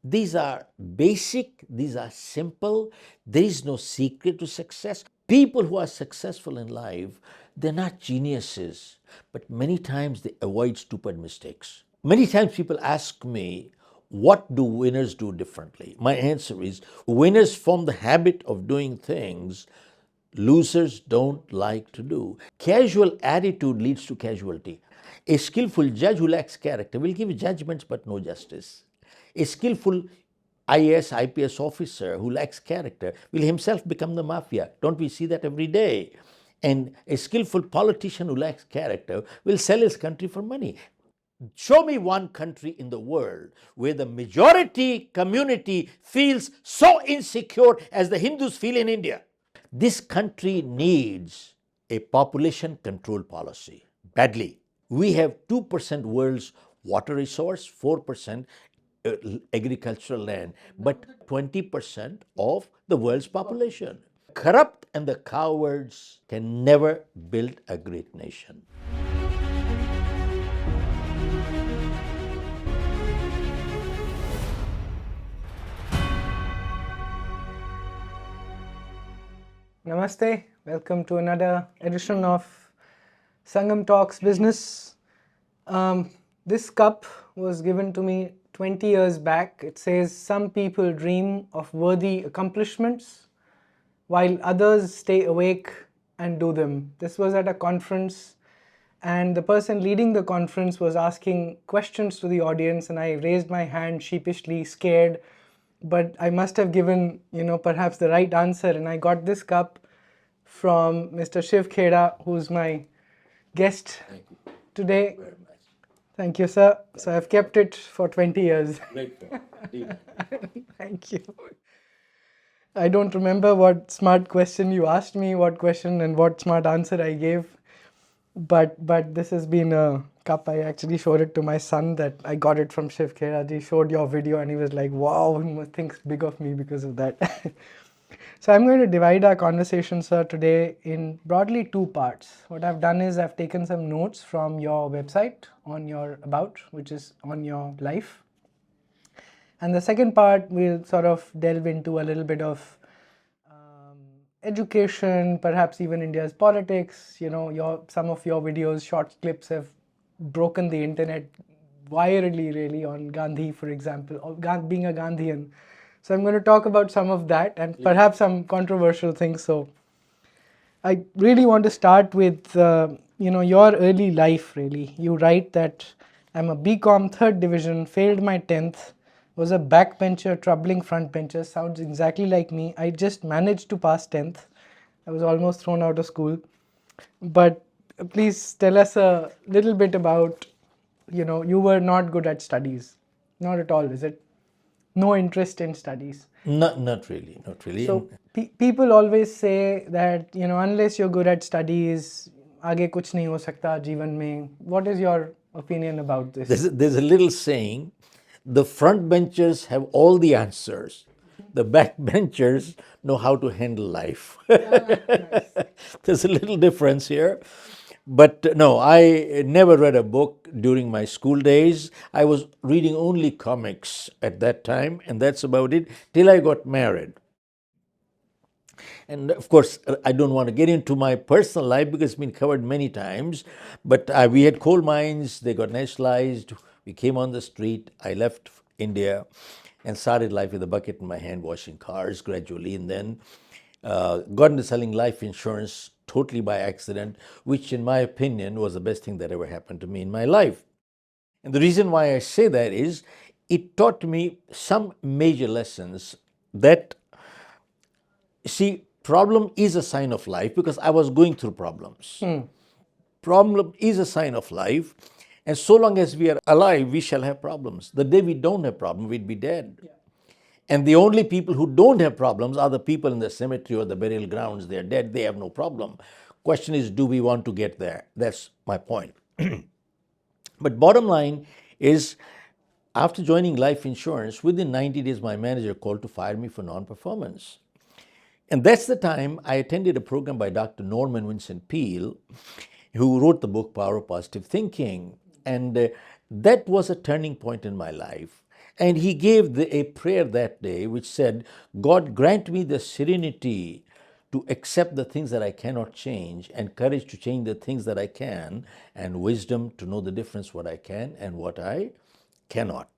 These are basic, these are simple, there is no secret to success. People who are successful in life, they're not geniuses, but many times they avoid stupid mistakes. Many times people ask me, what do winners do differently? My answer is winners form the habit of doing things losers don't like to do. Casual attitude leads to casualty. A skillful judge who lacks character will give judgments but no justice. A skillful IAS, IPS officer who lacks character will himself become the mafia. Don't we see that every day? And a skillful politician who lacks character will sell his country for money. Show me one country in the world where the majority community feels so insecure as the Hindus feel in India. This country needs a population control policy badly. We have 2% world's water resource, 4% agricultural land, but 20% of the world's population. Corrupt and the cowards can never build a great nation. Namaste, welcome to another edition of Sangam Talks Business. This cup was given to me 20 years back. It says, some people dream of worthy accomplishments while others stay awake and do them. This was at a conference and the person leading the conference was asking questions to the audience and I raised my hand sheepishly, scared. But I must have given, perhaps the right answer, and I got this cup from Mr. Shiv Khera, who's my guest today. Very much. Thank you, sir. So I've kept it for 20 years. Grateful. Thank you. I don't remember what smart question you asked me, what question and what smart answer I gave. But this has been a cup. I actually showed it to my son that I got it from Shiv Khera. He showed your video and he was like, wow, he must think big of me because of that. So I'm going to divide our conversation, sir, today in broadly two parts. What I've done is I've taken some notes from your website on your about, which is on your life. And the second part, we'll sort of delve into a little bit of education, perhaps even India's politics. Some of your videos, short clips have broken the internet virally, really, on Gandhi, for example, or being a Gandhian. So I'm going to talk about some of that and perhaps some controversial things. So I really want to start with, your early life, really. You write that I'm a BCom 3rd division, failed my 10th, was a backbencher, troubling frontbencher. Sounds exactly like me. I just managed to pass 10th. I was almost thrown out of school. But please tell us a little bit about, you were not good at studies. Not at all, is it? No interest in studies. Not really. So people always say that, unless you're good at studies, आगे कुछ नहीं हो सकता जीवन में. What is your opinion about this? There's a little saying, the front benchers have all the answers. The backbenchers know how to handle life. Nice. There's a little difference here. But no, I never read a book during my school days. I was reading only comics at that time, and that's about it, till I got married. And of course, I don't want to get into my personal life because it's been covered many times. But we had coal mines, they got nationalized. We came on the street. I left India and started life with a bucket in my hand, washing cars gradually. And then got into selling life insurance totally by accident, which in my opinion was the best thing that ever happened to me in my life. And the reason why I say that is it taught me some major lessons that, see, problem is a sign of life because I was going through problems. Problem is a sign of life. And so long as we are alive, we shall have problems. The day we don't have problems, we'd be dead. Yeah. And the only people who don't have problems are the people in the cemetery or the burial grounds. They're dead, they have no problem. Question is, do we want to get there? That's my point. But bottom line is, after joining life insurance, within 90 days, my manager called to fire me for non-performance. And that's the time I attended a program by Dr. Norman Vincent Peale, who wrote the book Power of Positive Thinking. And that was a turning point in my life. And he gave a prayer that day which said, God grant me the serenity to accept the things that I cannot change, and courage to change the things that I can, and wisdom to know the difference what I can and what I cannot.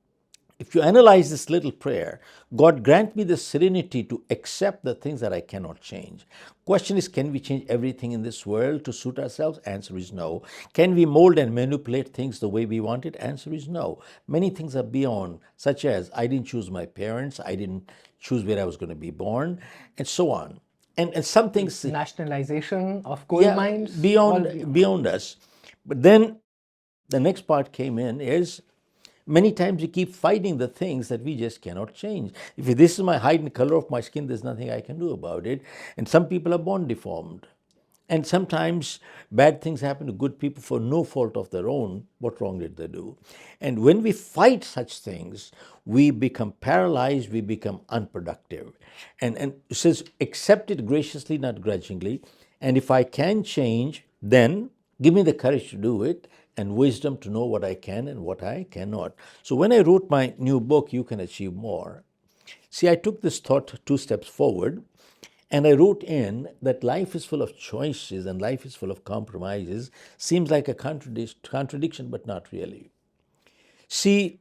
If you analyze this little prayer, God grant me the serenity to accept the things that I cannot change. Question is, can we change everything in this world to suit ourselves? Answer is no. Can we mold and manipulate things the way we want it? Answer is no. Many things are beyond, such as I didn't choose my parents, I didn't choose where I was going to be born, and so on. And some things, Nationalization of coal mines, all beyond us. But then the next part came in is, many times we keep fighting the things that we just cannot change. If this is my height and color of my skin, there's nothing I can do about it. And some people are born deformed. And sometimes bad things happen to good people for no fault of their own. What wrong did they do? And when we fight such things, we become paralyzed, we become unproductive. And it says, accept it graciously, not grudgingly. And if I can change, then give me the courage to do it, and wisdom to know what I can and what I cannot. So when I wrote my new book, You Can Achieve More, see, I took this thought 2 steps forward, and I wrote in that life is full of choices and life is full of compromises. Seems like a contradiction, but not really. See,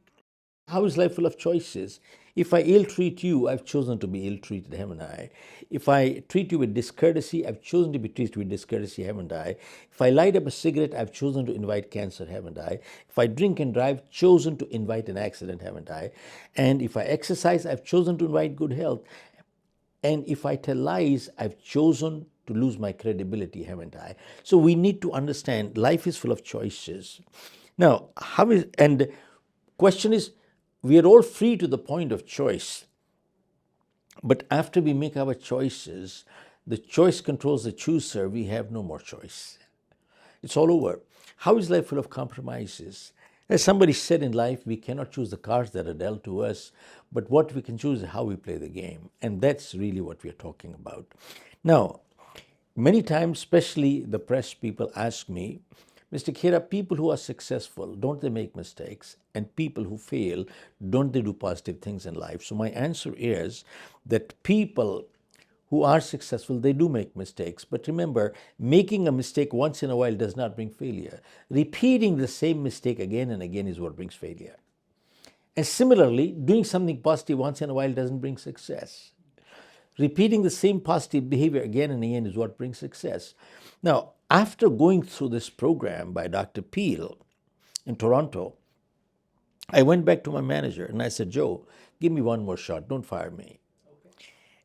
how is life full of choices? If I ill treat you, I've chosen to be ill treated, haven't I? If I treat you with discourtesy, I've chosen to be treated with discourtesy, haven't I? If I light up a cigarette, I've chosen to invite cancer, haven't I? If I drink and drive, chosen to invite an accident, haven't I? And if I exercise, I've chosen to invite good health. And if I tell lies, I've chosen to lose my credibility, haven't I? So we need to understand life is full of choices. Now, and question is, we are all free to the point of choice. But after we make our choices, the choice controls the chooser, we have no more choice. It's all over. How is life full of compromises? As somebody said, in life, we cannot choose the cards that are dealt to us, but what we can choose is how we play the game. And that's really what we're talking about. Now, many times, especially the press people ask me, Mr. Khera, people who are successful, don't they make mistakes? And people who fail, don't they do positive things in life? So my answer is that people who are successful, they do make mistakes. But remember, making a mistake once in a while does not bring failure. Repeating the same mistake again and again is what brings failure. And similarly, doing something positive once in a while doesn't bring success. Repeating the same positive behavior again and again is what brings success. Now, after going through this program by Dr. Peel in Toronto, I went back to my manager and I said, Joe, give me one more shot. Don't fire me.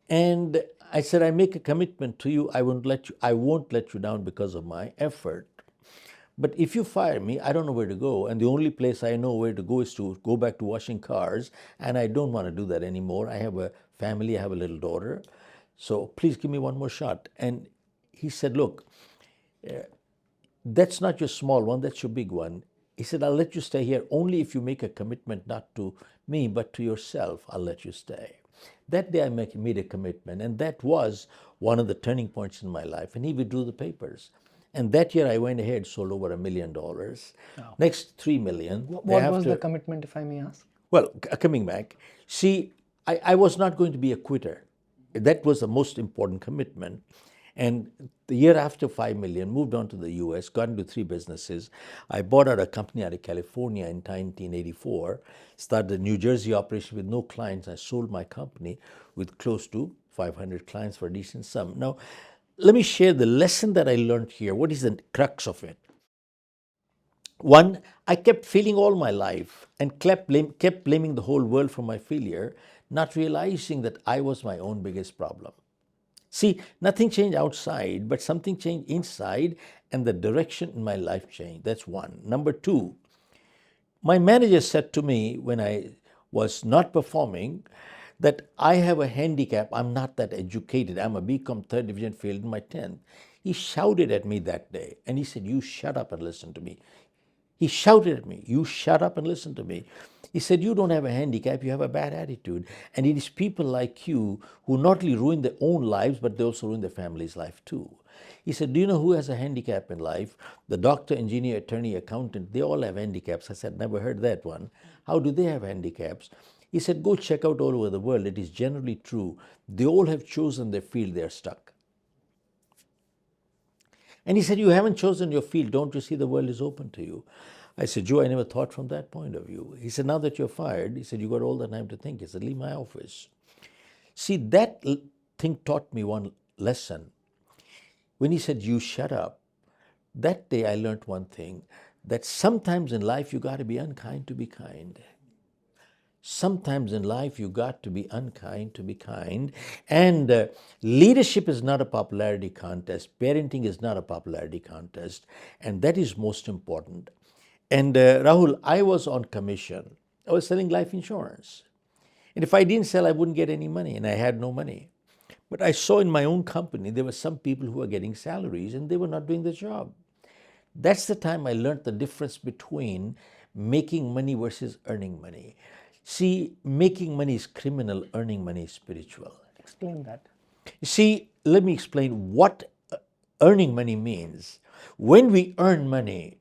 And I said, I make a commitment to you. I won't let you down because of my effort. But if you fire me, I don't know where to go. And the only place I know where to go is to go back to washing cars. And I don't want to do that anymore. I have a family, I have a little daughter. So please give me one more shot. And he said, look, that's not your small one, that's your big one. He said, I'll let you stay here only if you make a commitment not to me, but to yourself. I'll let you stay. That day I made a commitment, and that was one of the turning points in my life. And he withdrew the papers. And that year I went ahead, sold over $1 million. Wow. Next, 3 million. What was the commitment, if I may ask? Well, coming back, see, I was not going to be a quitter. That was the most important commitment. And the year after 5 million, moved on to the US, got into 3 businesses. I bought out a company out of California in 1984, started a New Jersey operation with no clients. I sold my company with close to 500 clients for a decent sum. Now, let me share the lesson that I learned here. What is the crux of it? One, I kept failing all my life and kept blaming the whole world for my failure, not realizing that I was my own biggest problem. See, nothing changed outside, but something changed inside, and the direction in my life changed. That's one. Number 2, my manager said to me when I was not performing that I have a handicap. I'm not that educated. I'm a BCom 3rd division, failed in my 10th. He shouted at me that day, and he said, you shut up and listen to me. He shouted at me, you shut up and listen to me. He said, you don't have a handicap, you have a bad attitude. And it is people like you who not only ruin their own lives, but they also ruin their family's life too. He said, do you know who has a handicap in life? The doctor, engineer, attorney, accountant, they all have handicaps. I said, never heard that one. How do they have handicaps? He said, go check out all over the world. It is generally true. They all have chosen their field, they're stuck. And he said, you haven't chosen your field. Don't you see the world is open to you? I said, Joe, I never thought from that point of view. He said, now that you're fired, he said, you got all the time to think. He said, leave my office. See, that thing taught me one lesson. When he said, you shut up, that day I learned one thing, that sometimes in life you got to be unkind to be kind. Sometimes in life you got to be unkind to be kind. And leadership is not a popularity contest. Parenting is not a popularity contest. And that is most important. And Rahul, I was on commission. I was selling life insurance. And if I didn't sell, I wouldn't get any money, and I had no money. But I saw in my own company, there were some people who were getting salaries and they were not doing the job. That's the time I learned the difference between making money versus earning money. See, making money is criminal, earning money is spiritual. Explain that. You see, let me explain what earning money means. When we earn money,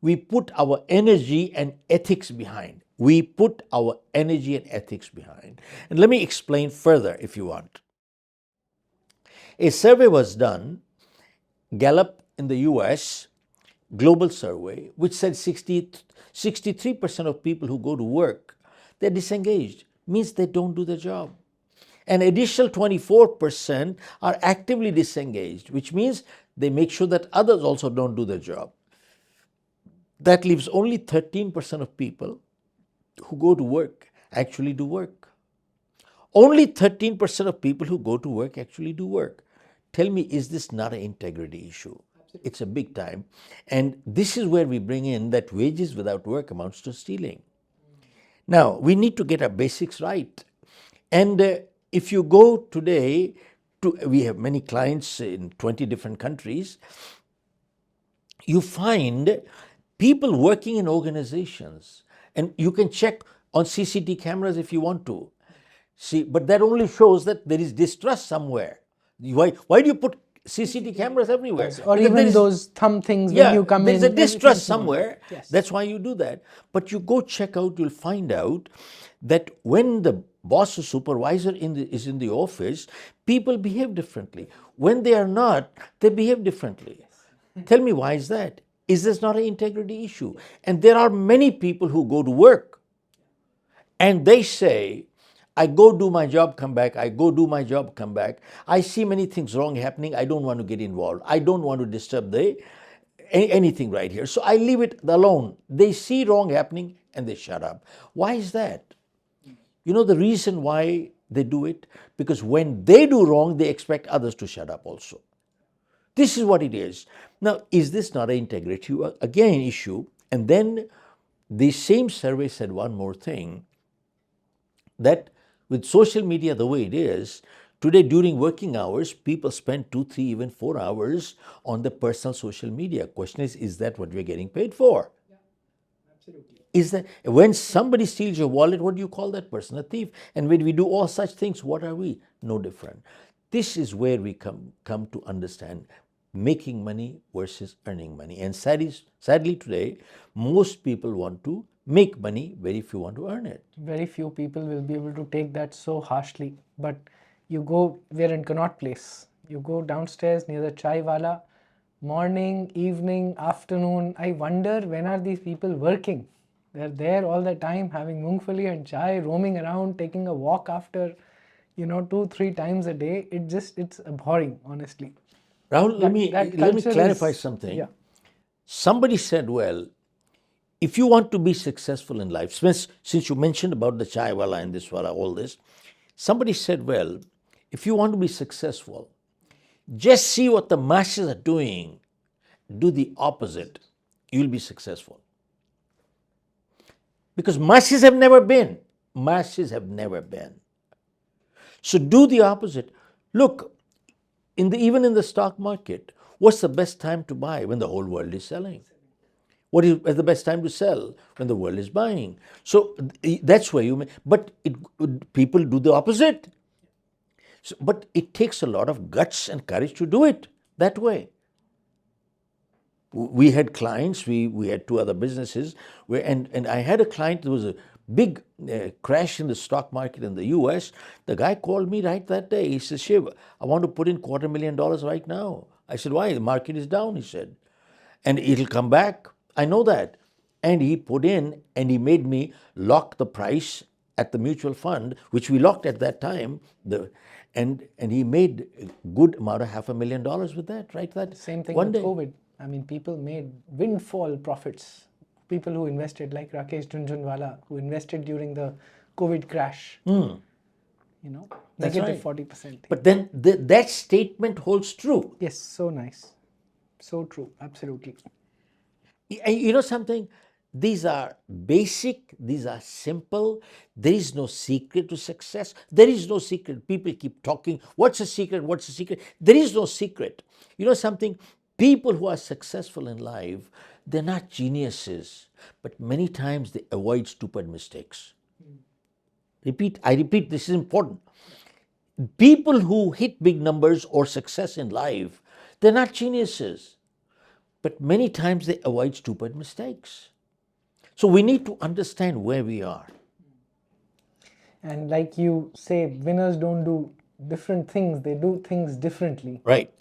we put our energy and ethics behind. We put our energy and ethics behind. And let me explain further if you want. A survey was done, Gallup in the US, global survey, which said 63% of people who go to work, they're disengaged, means they don't do the job. An additional 24% are actively disengaged, which means they make sure that others also don't do the job. That leaves only 13% of people who go to work actually do work. Only 13% of people who go to work actually do work. Tell me, is this not an integrity issue? Absolutely. It's a big time. And this is where we bring in that wages without work amounts to stealing. Now, we need to get our basics right. And if you go today, we have many clients in 20 different countries, you find people working in organizations, and you can check on CCTV cameras if you want to. See, but that only shows that there is distrust somewhere. Why do you put CCTV cameras everywhere? Or Because even those thumb things when you come there's in. There's a distrust somewhere. Yes. That's why you do that. But you go check out, you'll find out that when the boss or supervisor is in the office, people behave differently. When they are not, they behave differently. Tell me, why is that? Is this not an integrity issue? And there are many people who go to work and they say, I go do my job, come back. I go do my job, come back. I see many things wrong happening. I don't want to get involved. I don't want to disturb anything right here. So I leave it alone. They see wrong happening and they shut up. Why is that? You know the reason why they do it? Because when they do wrong, they expect others to shut up also. This is what it is. Now, is this not an integrity again issue? And then the same survey said one more thing, that with social media the way it is, today during working hours, people spend 2, 3, even 4 hours on the personal social media. Question is that what we're getting paid for? Yeah, absolutely. Is that when somebody steals your wallet, what do you call that person? A thief. And when we do all such things, what are we? No different. This is where we come to understand making money versus earning money. And sadly today, most people want to make money, very few want to earn it. Very few people will be able to take that so harshly. But you go, we're in Connaught Place. You go downstairs near the chai wala, morning, evening, afternoon. I wonder, when are these people working? They're there all the time having mungfali and chai, roaming around, taking a walk after, 2, 3 times a day. It's abhorring, honestly. Rahul, let me clarify something. Yeah. Somebody said, well, if you want to be successful in life, since you mentioned about the chai wala and this wala, all this, somebody said, well, if you want to be successful, just see what the masses are doing, do the opposite, you'll be successful. Because masses have never been. Masses have never been. So do the opposite. Look, even in the stock market, what's the best time to buy? When the whole world is selling. What is the best time to sell? When the world is buying. So that's where but people do the opposite. So, but it takes a lot of guts and courage to do it that way. We had clients, we had 2 other businesses, and I had a client who was a big crash in the stock market in the US, the guy called me right that day. He says, Shiv, I want to put in $250,000 right now. I said, why? The market is down, he said. And it'll come back. I know that. And he put in and he made me lock the price at the mutual fund, which we locked at that time. And he made a good amount of $500,000 with that, right? That Same thing one with day. COVID. I mean, people made windfall profits. People who invested, like Rakesh Jhunjhunwala, who invested during the COVID crash. You know, That's negative right. 40%. But then that statement holds true. Yes, so nice. So true. Absolutely. And you know something? These are basic, these are simple. There is no secret to success. There is no secret. People keep talking, what's the secret? What's the secret? There is no secret. You know something? People who are successful in life, they're not geniuses, but many times they avoid stupid mistakes. I repeat, this is important. People who hit big numbers or success in life, they're not geniuses, but many times they avoid stupid mistakes. So we need to understand where we are. And like you say, winners don't do different things, they do things differently. Right.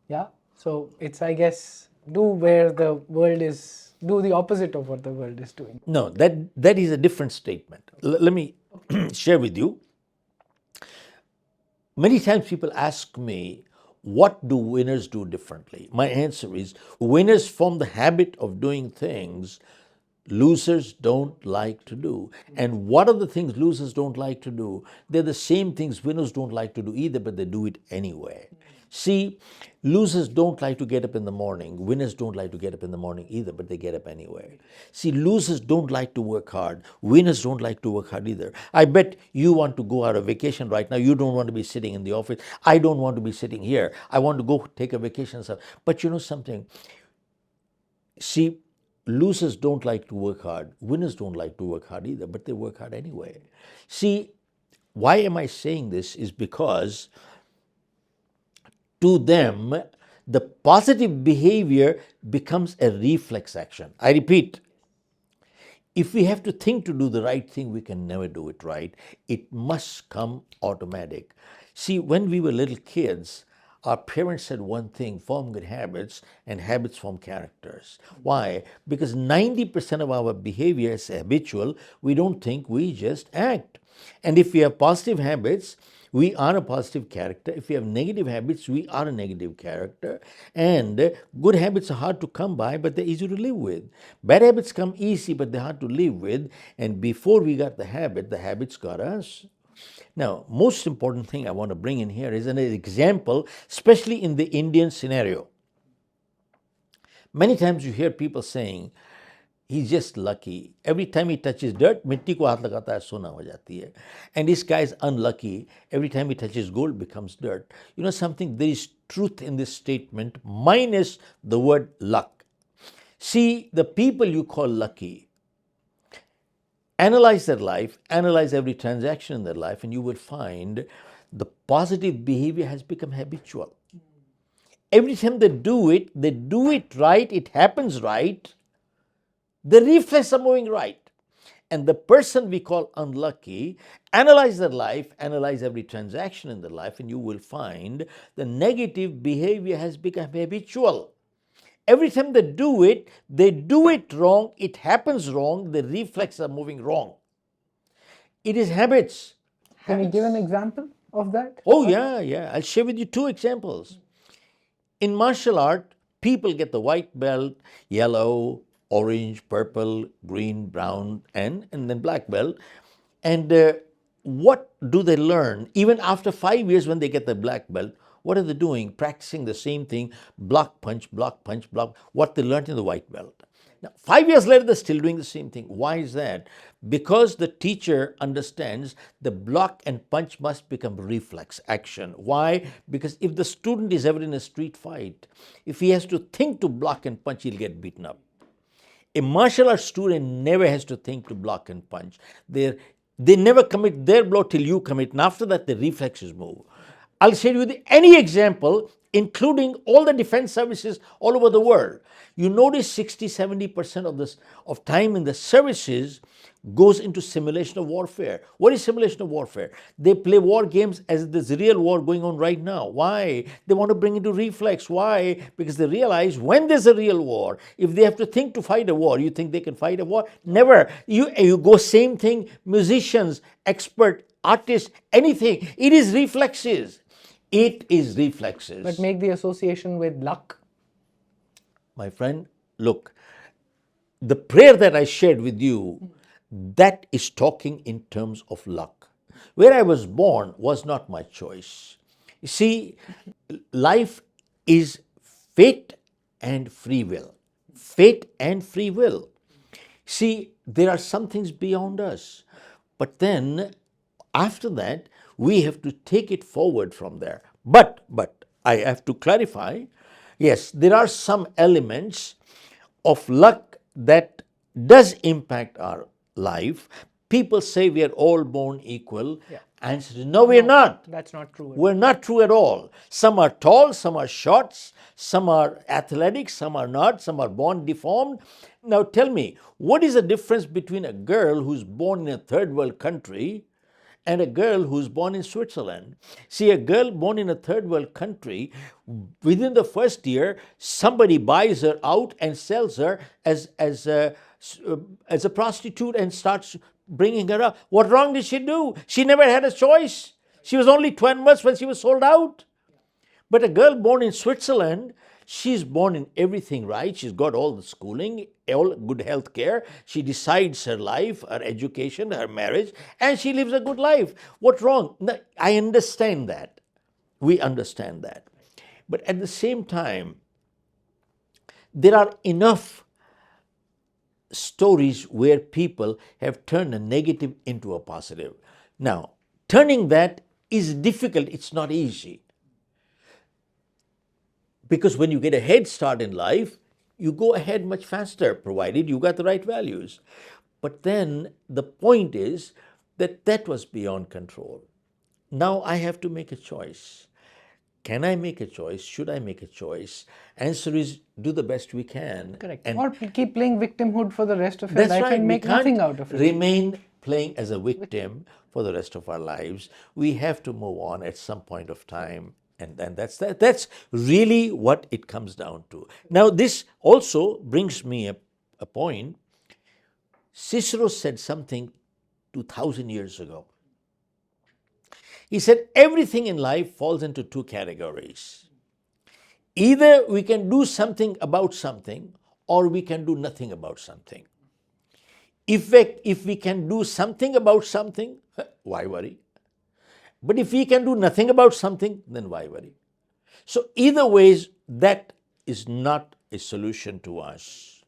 Yeah. So it's, I guess, do the opposite of what the world is doing. No, that is a different statement. Let me share with you. Many times people ask me, what do winners do differently? My answer is, winners form the habit of doing things losers don't like to do. And what are the things losers don't like to do? They're the same things winners don't like to do either, but they do it anyway. See, losers don't like to get up in the morning. Winners don't like to get up in the morning either, but they get up anyway. See, losers don't like to work hard. Winners don't like to work hard either. I bet you want to go out on vacation right now. You don't want to be sitting in the office. I don't want to be sitting here. I want to go take a vacation. But you know something? See, losers don't like to work hard. Winners don't like to work hard either, but they work hard anyway. See, why am I saying this is because to them, the positive behavior becomes a reflex action. I repeat, if we have to think to do the right thing, we can never do it right. It must come automatic. See, when we were little kids, our parents said one thing, form good habits, and habits form characters. Why? Because 90% of our behavior is habitual. We don't think, we just act. And if we have positive habits, we are a positive character. If we have negative habits, we are a negative character. And good habits are hard to come by, but they're easy to live with. Bad habits come easy, but they're hard to live with. And before we got the habits got us. Now, most important thing I want to bring in here is an example, especially in the Indian scenario. Many times you hear people saying, he's just lucky. Every time he touches dirt, मिट्टी को हाथ लगाता है सोना हो जाती है. And this guy is unlucky. Every time he touches gold, becomes dirt. You know something? There is truth in this statement, minus the word luck. See, the people you call lucky, analyze their life, analyze every transaction in their life, and you will find the positive behavior has become habitual. Every time they do it right, it happens right. The reflex are moving right. And the person we call unlucky, analyze their life, analyze every transaction in their life, and you will find the negative behavior has become habitual. Every time they do it wrong, it happens wrong, the reflexes are moving wrong. It is habits. Can you give an example of that? Oh, yeah. I'll share with you two examples. In martial art, people get the white belt, yellow, orange, purple, green, brown, and then black belt. And what do they learn? Even after 5 years when they get the black belt, what are they doing? Practicing the same thing, block, punch, block, what they learned in the white belt. Now, 5 years later, they're still doing the same thing. Why is that? Because the teacher understands the block and punch must become reflex action. Why? Because if the student is ever in a street fight, if he has to think to block and punch, he'll get beaten up. A martial arts student never has to think to block and punch. They never commit their blow till you commit, and after that, the reflexes move. I'll share you any example including all the defense services all over the world. You notice 60-70% of this of time in the services goes into simulation of warfare. What is simulation of warfare? They play war games as if there's a real war going on right now. Why? They want to bring into reflex. Why? Because they realize when there's a real war, if they have to think to fight a war, you think they can fight a war? Never. You go same thing, musicians, expert, artists, anything. It is reflexes. It is reflexes. But make the association with luck. My friend, look, the prayer that I shared with you, that is talking in terms of luck. Where I was born was not my choice. You see, life is fate and free will. Fate and free will. See, there are some things beyond us. But then, after that, we have to take it forward from there. But I have to clarify, yes, there are some elements of luck that does impact our life. People say we are all born equal. Yeah. Answer is no, we are not. That's not true. We're not true at all. Some are tall, some are short, some are athletic, some are not, some are born deformed. Now tell me, what is the difference between a girl who's born in a third world country and a girl who's born in Switzerland? See, a girl born in a third world country, within the first year, somebody buys her out and sells her as a prostitute and starts bringing her up. What wrong did she do? She never had a choice. She was only 12 months when she was sold out. But a girl born in Switzerland, she's born in everything right. She's got all the schooling, all good health care. She decides her life, her education, her marriage, and she lives a good life. What's wrong? No, I understand that. We understand that. But at the same time, there are enough stories where people have turned a negative into a positive. Now, turning that is difficult. It's not easy. Because when you get a head start in life, you go ahead much faster, provided you got the right values. But then the point is that that was beyond control. Now I have to make a choice. Can I make a choice? Should I make a choice? Answer is do the best we can. Correct. And or keep playing victimhood for the rest of your that's life right. and make We can't nothing out of it. remain playing as a victim for the rest of our lives. We have to move on at some point of time. And that's really what it comes down to. Now, this also brings me a point. Cicero said something 2,000 years ago. He said everything in life falls into two categories. Either we can do something about something, or we can do nothing about something. If we can do something about something, why worry? But if we can do nothing about something, then why worry? So either ways, that is not a solution to us.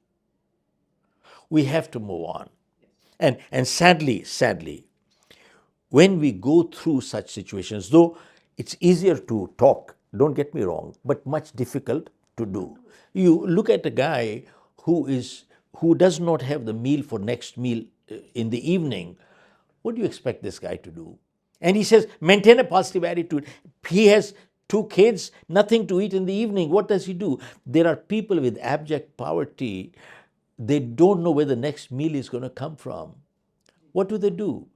We have to move on. And sadly, when we go through such situations, though it's easier to talk, don't get me wrong, but much difficult to do. You look at a guy who does not have the meal for next meal in the evening. What do you expect this guy to do? And he says, maintain a positive attitude. He has 2 kids, nothing to eat in the evening. What does he do? There are people with abject poverty. They don't know where the next meal is going to come from. What do?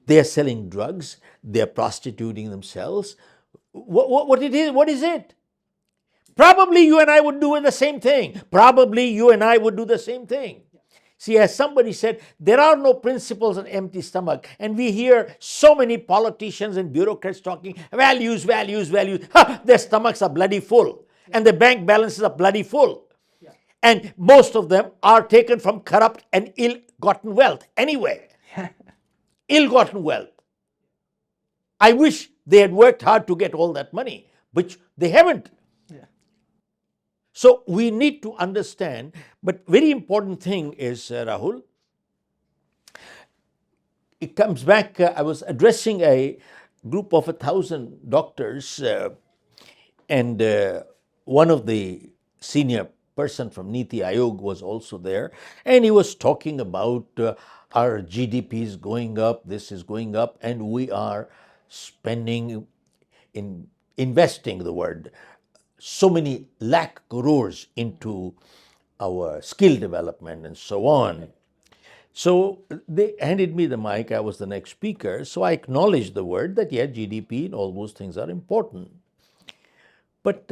They are selling drugs. They are prostituting themselves. What is it? Probably you and I would do the same thing. Probably you and I would do the same thing. See, as somebody said, there are no principles on empty stomach. And we hear so many politicians and bureaucrats talking, values. Their stomachs are bloody full. And their bank balances are bloody full. Yeah. And most of them are taken from corrupt and ill-gotten wealth. Anyway, ill-gotten wealth. I wish they had worked hard to get all that money, which they haven't. So we need to understand, but very important thing is, Rahul, it comes back, I was addressing a group of 1,000 doctors and one of the senior person from Niti Aayog was also there, and he was talking about our GDP is going up, this is going up, and we are investing the word, so many lakh crores into our skill development and so on. So they handed me the mic, I was the next speaker, so I acknowledged the word that, yeah, GDP and all those things are important. But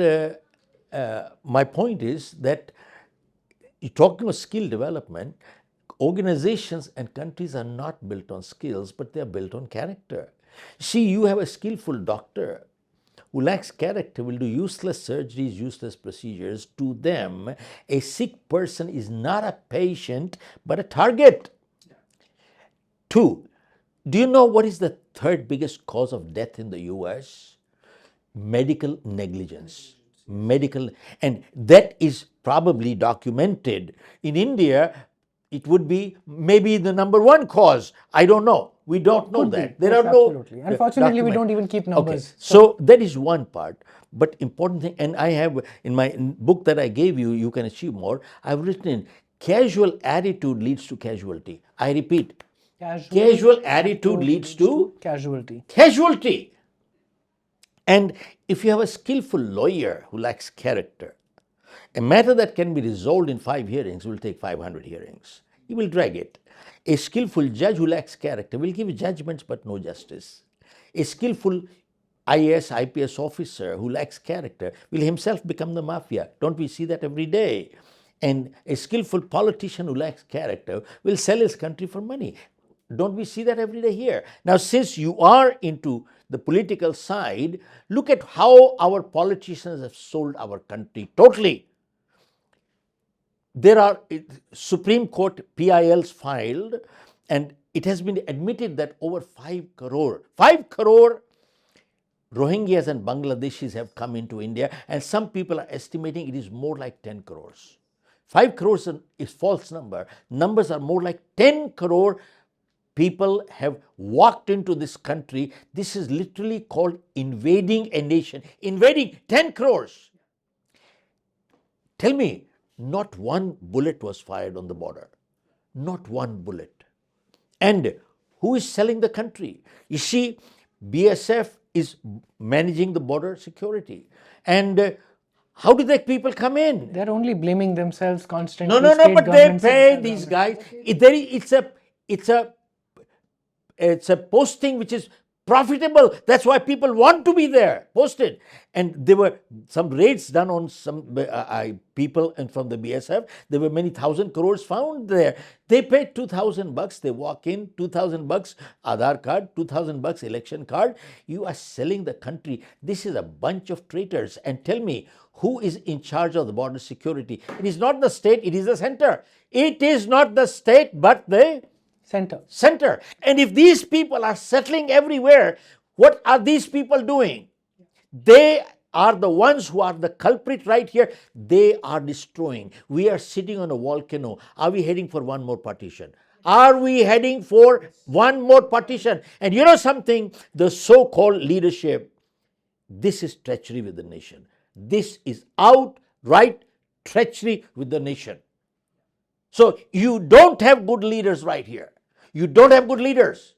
my point is that talking of skill development, organizations and countries are not built on skills, but they are built on character. See, you have a skillful doctor who lacks character will do useless surgeries, useless procedures. To them, a sick person is not a patient, but a target. Two, do you know what is the third biggest cause of death in the US? Medical negligence. Medical, and that is probably documented. In India, it would be maybe the number one cause. I don't know. We don't know Could be. that. There Yes, are no. absolutely. Unfortunately, we don't even keep numbers. Okay. So that is one part. But important thing, and I have in my book that I gave you, You Can Achieve More, I've written in casual attitude leads to casualty. I repeat, casual attitude leads to casualty. casualty. And if you have a skillful lawyer who lacks character, a matter that can be resolved in 5 hearings will take 500 hearings. He will drag it. A skillful judge who lacks character will give judgments but no justice. A skillful IAS, IPS officer who lacks character will himself become the mafia. Don't we see that every day? And a skillful politician who lacks character will sell his country for money. Don't we see that every day here? Now, since you are into the political side, look at how our politicians have sold our country totally. There are Supreme Court PILs filed, and it has been admitted that over 5 crore Rohingyas and Bangladeshis have come into India, and some people are estimating it is more like 10 crores. 5 crores is false number. Numbers are more like 10 crore people have walked into this country. This is literally called invading a nation. Invading 10 crores. Tell me, not one bullet was fired on the border. Not one bullet. And who is selling the country? You see, BSF is managing the border security. And how do the people come in? They're only blaming themselves constantly. No, state but they governments and pay central these governments. guys. It's a posting which is profitable. That's why people want to be there, posted. And there were some raids done on some people and from the BSF. There were many thousand crores found there. They paid $2,000. They walk in, $2,000 Aadhaar card, $2,000 election card. You are selling the country. This is a bunch of traitors. And tell me, who is in charge of the border security? It is not the state, it is the center. It is not the state, but the center. And if these people are settling everywhere, what are these people doing? They are the ones who are the culprit right here. They are destroying. We are sitting on a volcano. Are we heading for one more partition? Are we heading for one more partition? And you know something? The so-called leadership, this is treachery with the nation. This is outright treachery with the nation. So you don't have good leaders right here. You don't have good leaders.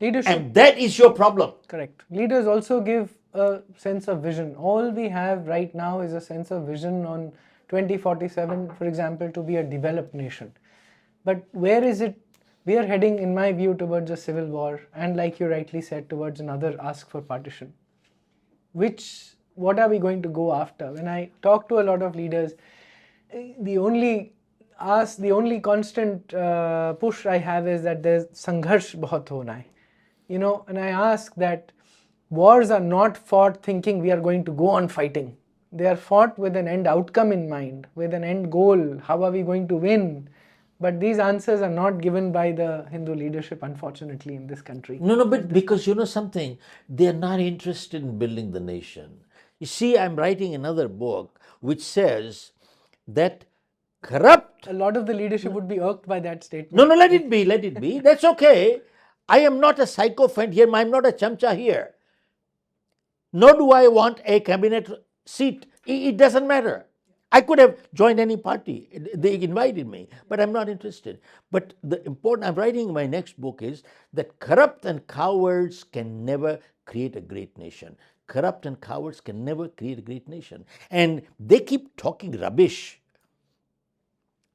Leadership. And that is your problem. Correct. Leaders also give a sense of vision. All we have right now is a sense of vision on 2047, for example, to be a developed nation. But where is it? We are heading, in my view, towards a civil war, and like you rightly said, towards another ask for partition. What are we going to go after? When I talk to a lot of leaders, the only constant push I have is that there's sangharsh bahut hona hai. And I ask that wars are not fought thinking we are going to go on fighting. They are fought with an end outcome in mind, with an end goal. How are we going to win? But these answers are not given by the Hindu leadership, unfortunately, in this country. No, but because you know something, they are not interested in building the nation. You see, I'm writing another book which says that corrupt. A lot of the leadership would be irked by that statement. No, let it be. That's okay. I am not a sycophant here. I'm not a chamcha here. Nor do I want a cabinet seat. It doesn't matter. I could have joined any party. They invited me, but I'm not interested. But the important, I'm writing my next book is that corrupt and cowards can never create a great nation. corrupt and cowards can never create a great nation. And they keep talking rubbish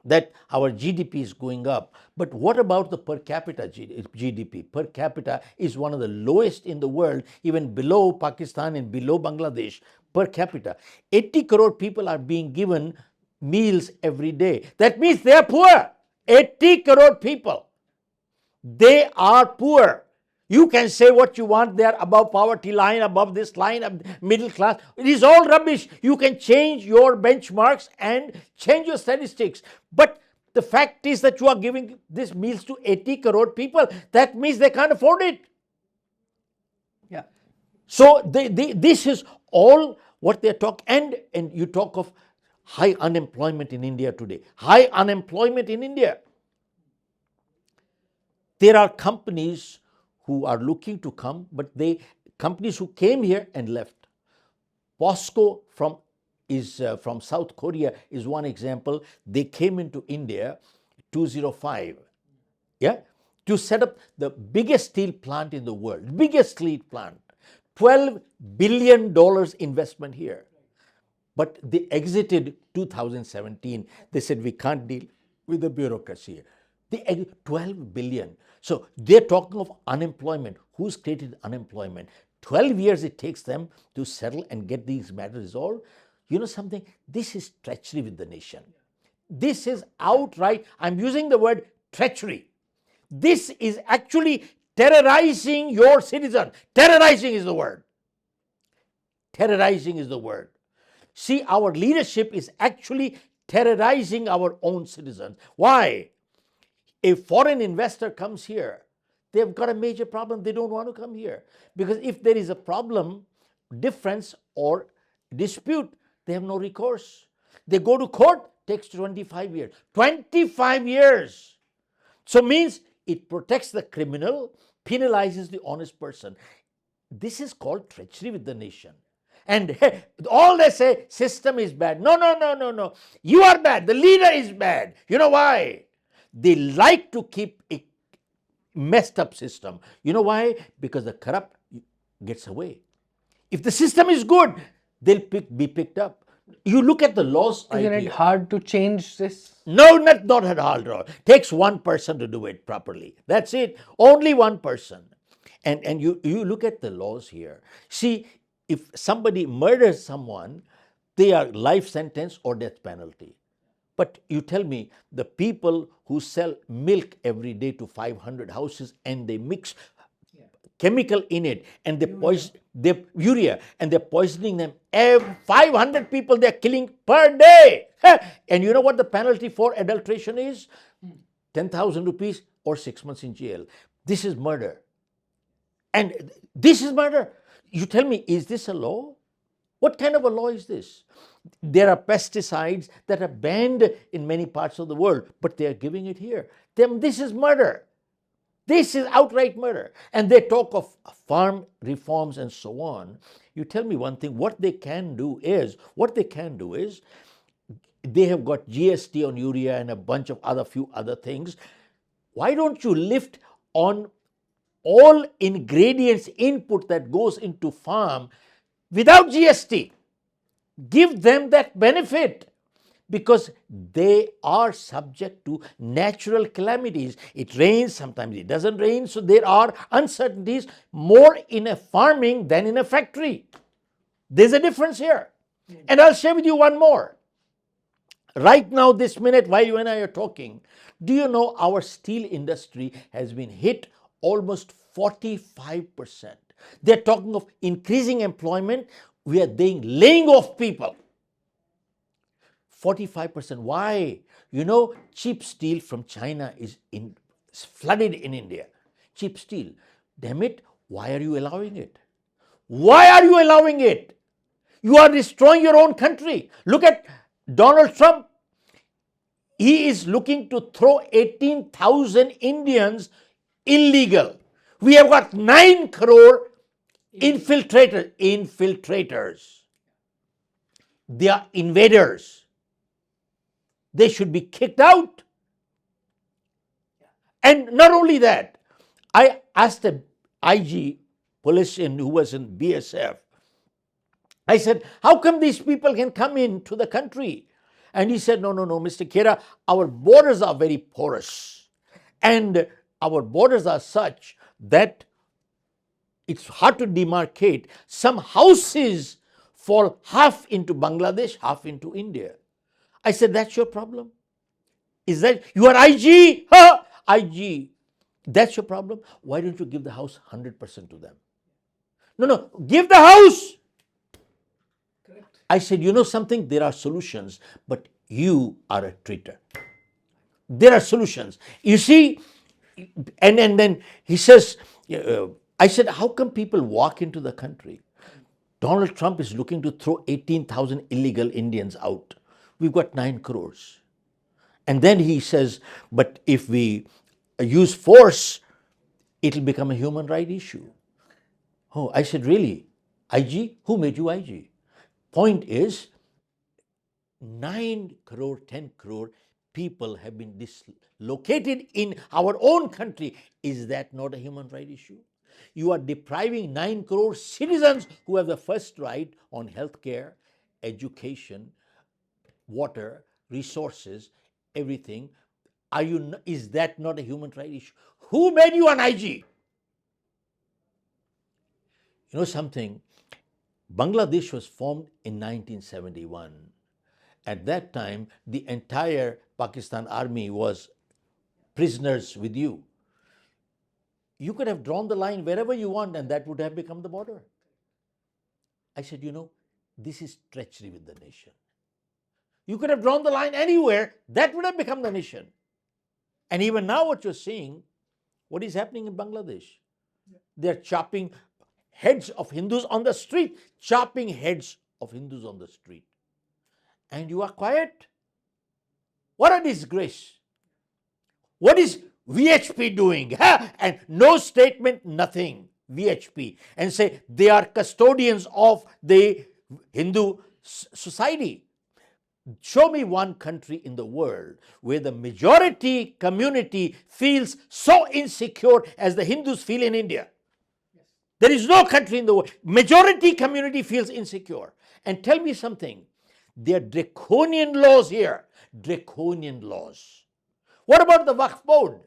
that our GDP is going up. But what about the per capita GDP? Per capita is one of the lowest in the world, even below Pakistan and below Bangladesh, per capita. 80 crore people are being given meals every day. That means they are poor. 80 crore people. They are poor. You can say what you want, they are above poverty line, above this line, middle class. It is all rubbish. You can change your benchmarks and change your statistics. But the fact is that you are giving these meals to 80 crore people. That means they can't afford it. Yeah. So this is all what they're talking. And you talk of high unemployment in India today. High unemployment in India. There are companies who are looking to come, but companies who came here and left. POSCO from South Korea is one example. They came into India 2005, to set up the biggest steel plant in the world, biggest steel plant, $12 billion investment here. But they exited 2017. They said we can't deal with the bureaucracy. They 12 billion. So they're talking of unemployment. Who's created unemployment? 12 years it takes them to settle and get these matters resolved. You know something? This is treachery with the nation. This is outright, I'm using the word treachery. This is actually terrorizing your citizen. Terrorizing is the word. Terrorizing is the word. See, our leadership is actually terrorizing our own citizens. Why? A foreign investor comes here, they've got a major problem. They don't want to come here. Because if there is a problem, difference or dispute, they have no recourse. They go to court, takes 25 years. 25 years! So means it protects the criminal, penalizes the honest person. This is called treachery with the nation. And all they say, system is bad. No. You are bad. The leader is bad. You know why? They like to keep a messed up system. You know why? Because the corrupt gets away. If the system is good, they'll be picked up. You look at the laws. Isn't it hard to change this? No, not at all. Takes one person to do it properly. That's it. Only one person. And you look at the laws here. See, if somebody murders someone, they are life sentence or death penalty. But you tell me, the people who sell milk every day to 500 houses and they mix chemical in it and they poison urea and they're poisoning them, 500 people they're killing per day. And you know what the penalty for adulteration is? 10,000 rupees or 6 months in jail. This is murder. And this is murder. You tell me, is this a law? What kind of a law is this? There are pesticides that are banned in many parts of the world, but they are giving it here. This is murder. This is outright murder. And they talk of farm reforms and so on. You tell me one thing, what they can do is, they have got GST on urea and a bunch of few other things. Why don't you lift on all ingredients input that goes into farm without GST? Give them that benefit, because they are subject to natural calamities. It rains, sometimes it doesn't rain, so there are uncertainties more in a farming than in a factory. There's a difference here. And I'll share with you one more. Right now, this minute, while you and I are talking, do you know our steel industry has been hit almost 45%? They're talking of increasing employment. We are laying off people. 45%. Why? You know, cheap steel from China is flooded in India. Cheap steel. Damn it, why are you allowing it? Why are you allowing it? You are destroying your own country. Look at Donald Trump. He is looking to throw 18,000 Indians illegal. We have got 9 crore infiltrators. They are invaders. They should be kicked out. And not only that, I asked a IG politician who was in BSF, I said, how come these people can come into the country? And he said, no, Mr. Khera, our borders are very porous. And our borders are such that it's hard to demarcate. Some houses fall half into Bangladesh, half into India. I said, that's your problem? Is that you are IG? Ha! IG. That's your problem? Why don't you give the house 100% to them? No, give the house. Correct. I said, you know something? There are solutions, but you are a traitor. There are solutions. You see, and then he says, I said, how come people walk into the country? Donald Trump is looking to throw 18,000 illegal Indians out. We've got 9 crores. And then he says, but if we use force, it'll become a human right issue. Oh, I said, really? IG? Who made you IG? Point is, 9 crore, 10 crore people have been dislocated in our own country. Is that not a human right issue? You are depriving 9 crore citizens who have the first right on healthcare, education, water, resources, everything. Is that not a human right issue? Who made you an IG? You know something? Bangladesh was formed in 1971. At that time, the entire Pakistan army was prisoners with you. You could have drawn the line wherever you want, and that would have become the border. I said, you know, this is treachery with the nation. You could have drawn the line anywhere, that would have become the nation. And even now what you're seeing, what is happening in Bangladesh? They're chopping heads of Hindus on the street, chopping heads of Hindus on the street. And you are quiet? What a disgrace. What is VHP doing? And no statement, nothing. VHP. And say they are custodians of the Hindu society. Show me one country in the world where the majority community feels so insecure as the Hindus feel in India. There is no country in the world. Majority community feels insecure. And tell me something. There are draconian laws here. Draconian laws. What about the Waqf board?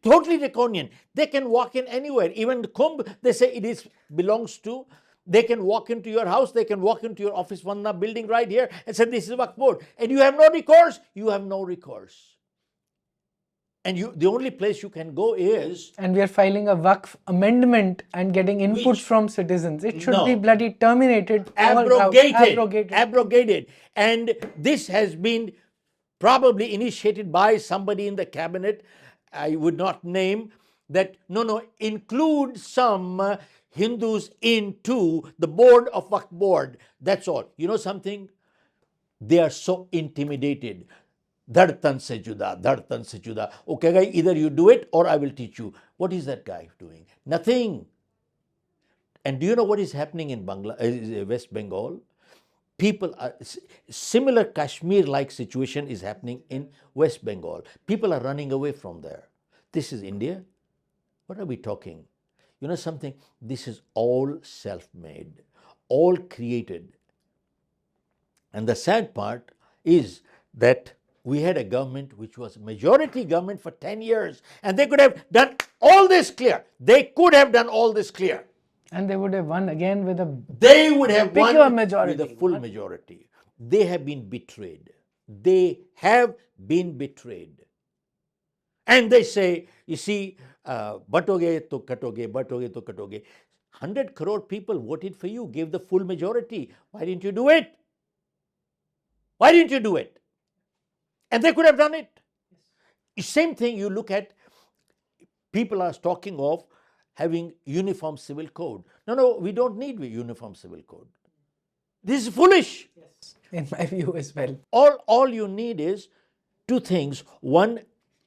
Totally draconian. They can walk in anywhere. Even the Kumbh, they say it belongs to. They can walk into your house. They can walk into your office, Vanna building right here, and say this is Waqf board. And you have no recourse. You have no recourse. And the only place you can go is... And we are filing a Waqf amendment and getting inputs from citizens. It should be bloody terminated. Abrogated. And this has been probably initiated by somebody in the cabinet, I would not name, that include some Hindus into the board of Waqf board. That's all. You know something? They are so intimidated. Dhartan se juda. Okay, guy, either you do it or I will teach you. What is that guy doing? Nothing. And do you know what is happening in West Bengal? People are similar Kashmir-like situation is happening in West Bengal. People are running away from there. This is India. What are we talking? You know something? This is all self-made, all created. And the sad part is that we had a government which was majority government for 10 years, and they could have done all this clear. They could have done all this clear. And they would have won again with a They would have won majority. with a full majority. They have been betrayed. They have been betrayed. And they say, you see, batoge to katoge, batoge to katoge. 100 crore people voted for you, gave the full majority. Why didn't you do it? Why didn't you do it? And they could have done it. Same thing you look at, people are talking of having uniform civil code. No, we don't need a uniform civil code. This is foolish. Yes, in my view as well. All you need is 2 things. One,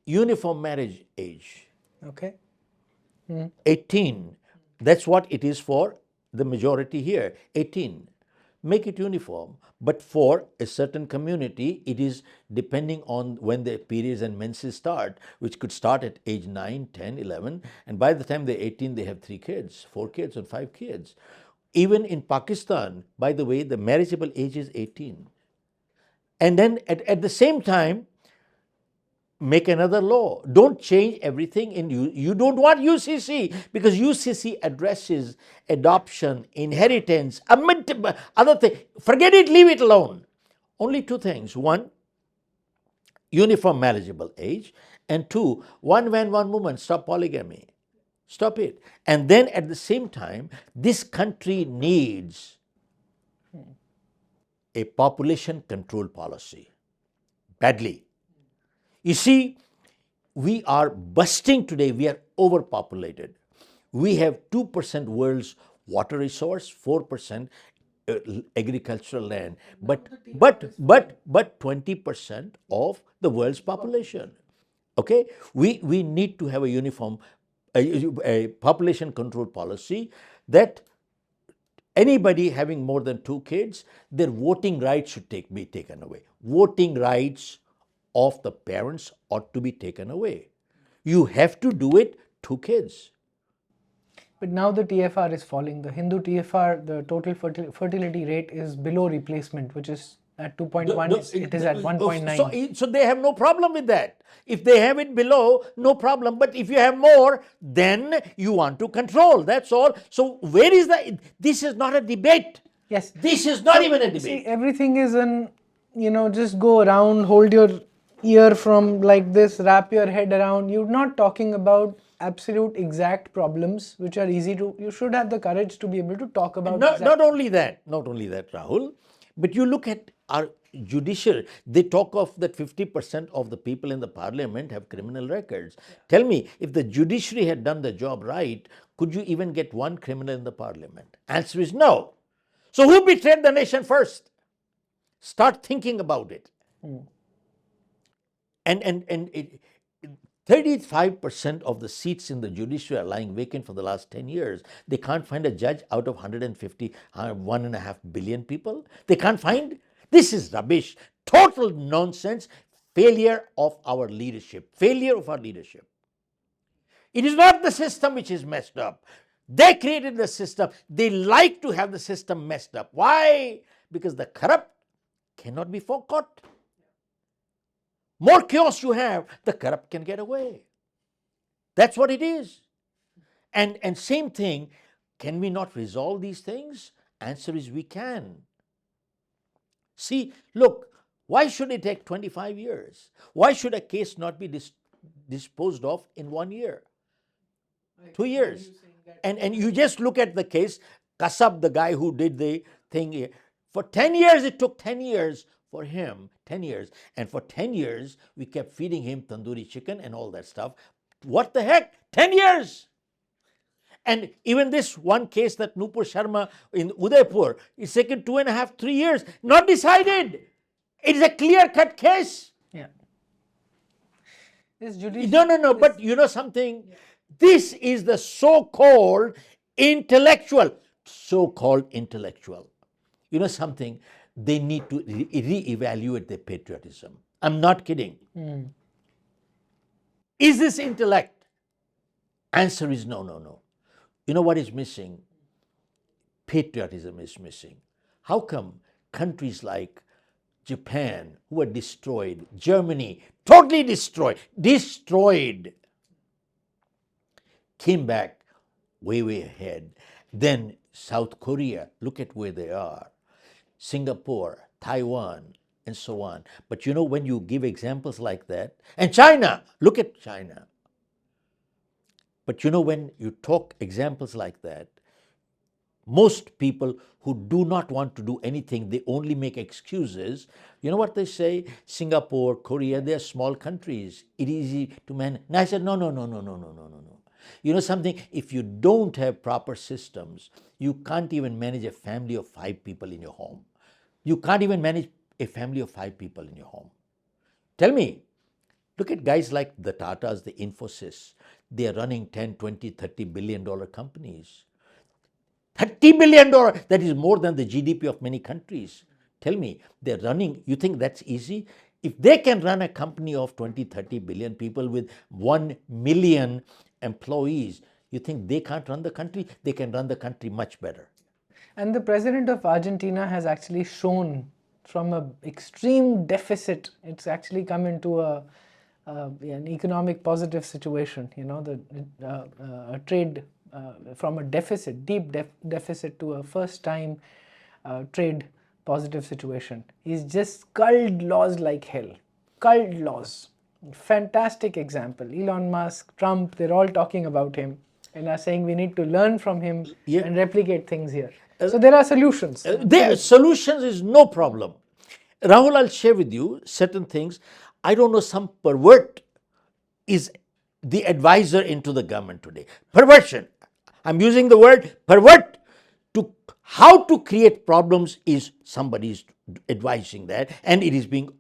uniform marriage age. Okay. 18. That's what it is for the majority here. 18. Make it uniform. But for a certain community, it is depending on when the periods and menses start, which could start at age 9, 10, 11. And by the time they're 18, they have 3 kids, 4 kids, or 5 kids. Even in Pakistan, by the way, the marriageable age is 18. And then at the same time, make another law. Don't change everything in you. You don't want UCC because UCC addresses adoption, inheritance, other things. Forget it, leave it alone. Only two things. One, uniform marriageable age. And two, one man, one woman. Stop polygamy. Stop it. And then at the same time, this country needs a population control policy badly. You see, we are busting today. We are overpopulated. We have 2% world's water resource, 4% agricultural land, but 20% of the world's population. Okay, we need to have a uniform a population control policy that anybody having more than 2 kids, their voting rights should be taken away. Voting rights of the parents ought to be taken away. You have to do it 2 kids. But now the TFR is falling. The Hindu TFR, the total fertility rate is below replacement, which is at 2.1. It is at 1.9. So they have no problem with that. If they have it below, no problem. But if you have more, then you want to control. That's all. So where is this is not a debate. Yes. This is not even a debate. See, everything is just go around, hold your ear from like this, wrap your head around. You're not talking about absolute exact problems which are easy to, you should have the courage to be able to talk about. Not only that, Rahul, but you look at our judicial, they talk of that 50% of the people in the parliament have criminal records. Tell me, if the judiciary had done the job right, could you even get one criminal in the parliament? Answer is no. So who betrayed the nation first? Start thinking about it. And 35% of the seats in the judiciary are lying vacant for the last 10 years. They can't find a judge out of 150, 1.5 billion people. They can't find. This is rubbish, total nonsense, failure of our leadership. It is not the system which is messed up. They created the system. They like to have the system messed up. Why? Because the corrupt cannot be forcaught. More chaos you have, the corrupt can get away. That's what it is. And same thing, can we not resolve these things? Answer is we can. See, look, why should it take 25 years? Why should a case not be disposed of in 1 year? 2 years. And you just look at the case, Kasab, the guy who did the thing, for 10 years, it took 10 years for him, 10 years. And for 10 years, we kept feeding him tandoori chicken and all that stuff. What the heck? 10 years! And even this one case that Nupur Sharma in Udaipur is taken 2.5, 3 years, not decided. It is a clear-cut case. Yeah. This judicial. No. But you know something? Yeah. This is the so-called intellectual. You know something? They need to re-evaluate their patriotism. I'm not kidding. Is this intellect? Answer is no. You know what is missing? Patriotism is missing. How come countries like Japan, who were destroyed, Germany, totally destroyed, came back way ahead. Then South Korea, look at where they are. Singapore, Taiwan, and so on. But you know, when you give examples like that, and China, look at China. But you know, when you talk examples like that, most people who do not want to do anything, they only make excuses. You know what they say? Singapore, Korea, they are small countries. It is easy to manage. And I said, no. You know something? If you don't have proper systems, you can't even manage a family of 5 people in your home. You can't even manage a family of 5 people in your home. Tell me, look at guys like the Tatas, the Infosys. They are running 10, 20, $30 billion companies. $30 billion, that is more than the GDP of many countries. Tell me, they're running, you think that's easy? If they can run a company of 20, 30 billion people with 1 million employees, you think they can't run the country? They can run the country much better. And the president of Argentina has actually shown from an extreme deficit, it's actually come into an economic positive situation. You know, a trade from a deficit, deep deficit to a first time trade positive situation. He's just culled laws like hell. Culled laws. Fantastic example. Elon Musk, Trump, they're all talking about him and are saying we need to learn from him and replicate things here. So there are solutions. There solutions is no problem. Rahul, I'll share with you certain things. I don't know, some pervert is the advisor into the government today. Perversion. I'm using the word pervert. To how to create problems is somebody's advising that, and it is being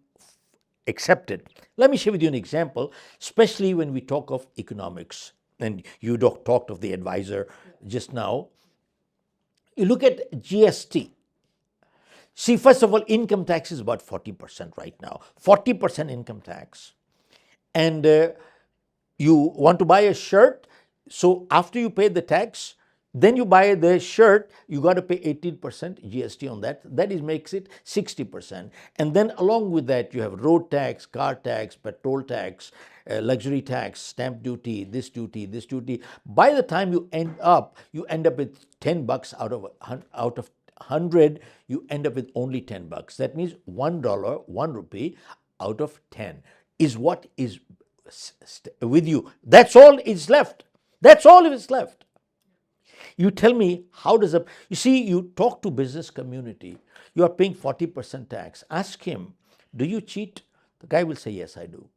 accepted. Let me share with you an example, especially when we talk of economics, and you talked of the advisor just now. You look at GST. See, first of all, income tax is about 40% right now. 40% income tax. And you want to buy a shirt, so after you pay the tax, then you buy the shirt, you got to pay 18% GST on that. That makes it 60%. And then along with that, you have road tax, car tax, petrol tax, luxury tax, stamp duty, this duty, this duty. By the time you end up with $10 out of 100, you end up with only $10. That means $1, 1 rupee out of 10 is what is with you. That's all is left. That's all is left. You tell me, how does you see, you talk to business community, you are paying 40% tax. Ask him, do you cheat? The guy will say, yes, I do.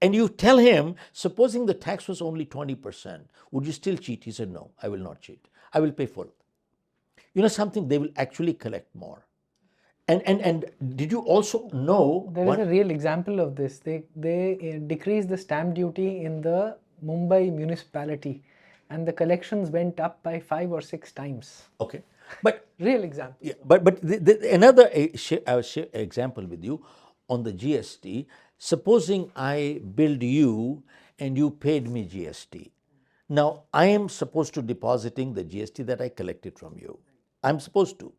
And you tell him, supposing the tax was only 20%, would you still cheat? He said, no, I will not cheat. I will pay full. You know something, they will actually collect more. And did you also know? There is a real example of this. They decreased the stamp duty in the Mumbai municipality, and the collections went up by 5 or 6 times. Okay, but real example. Yeah, but another example with you on the GST. Supposing I billed you and you paid me GST. Now I am supposed to depositing the GST that I collected from you. I'm supposed to.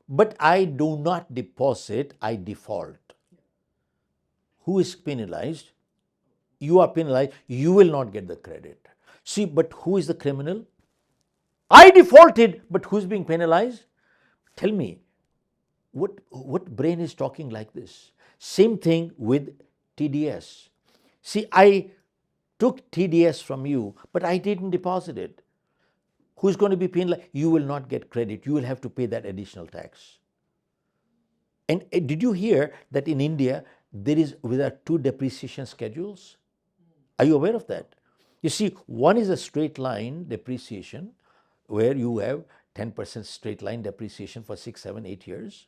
But I do not deposit, I default. Who is penalized? You are penalized, you will not get the credit. See, but who is the criminal? I defaulted, but who's being penalized? Tell me, what brain is talking like this? Same thing with TDS. See, I took TDS from you, but I didn't deposit it. Who's going to be penalized? You will not get credit. You will have to pay that additional tax. And did you hear that in India, there are 2 depreciation schedules? Are you aware of that? You see, one is a straight line depreciation, where you have 10% straight line depreciation for 6, 7, 8 years.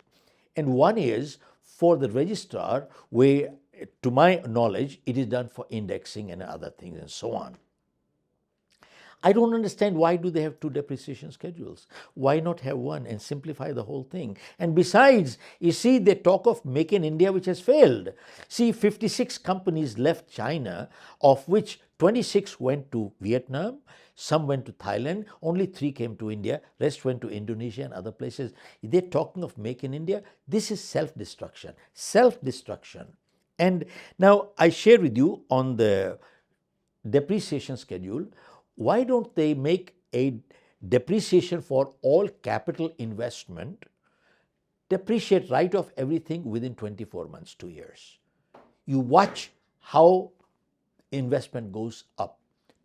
And one is for the registrar, where, to my knowledge, it is done for indexing and other things and so on. I don't understand, why do they have 2 depreciation schedules? Why not have one and simplify the whole thing? And besides, you see, they talk of Make in India, which has failed. See, 56 companies left China, of which 26 went to Vietnam, some went to Thailand, only 3 came to India, rest went to Indonesia and other places. They're talking of Make in India. This is self-destruction. Self-destruction. And now I share with you on the depreciation schedule, why don't they make a depreciation for all capital investment, depreciate right off everything within 24 months, 2 years. You watch how investment goes up.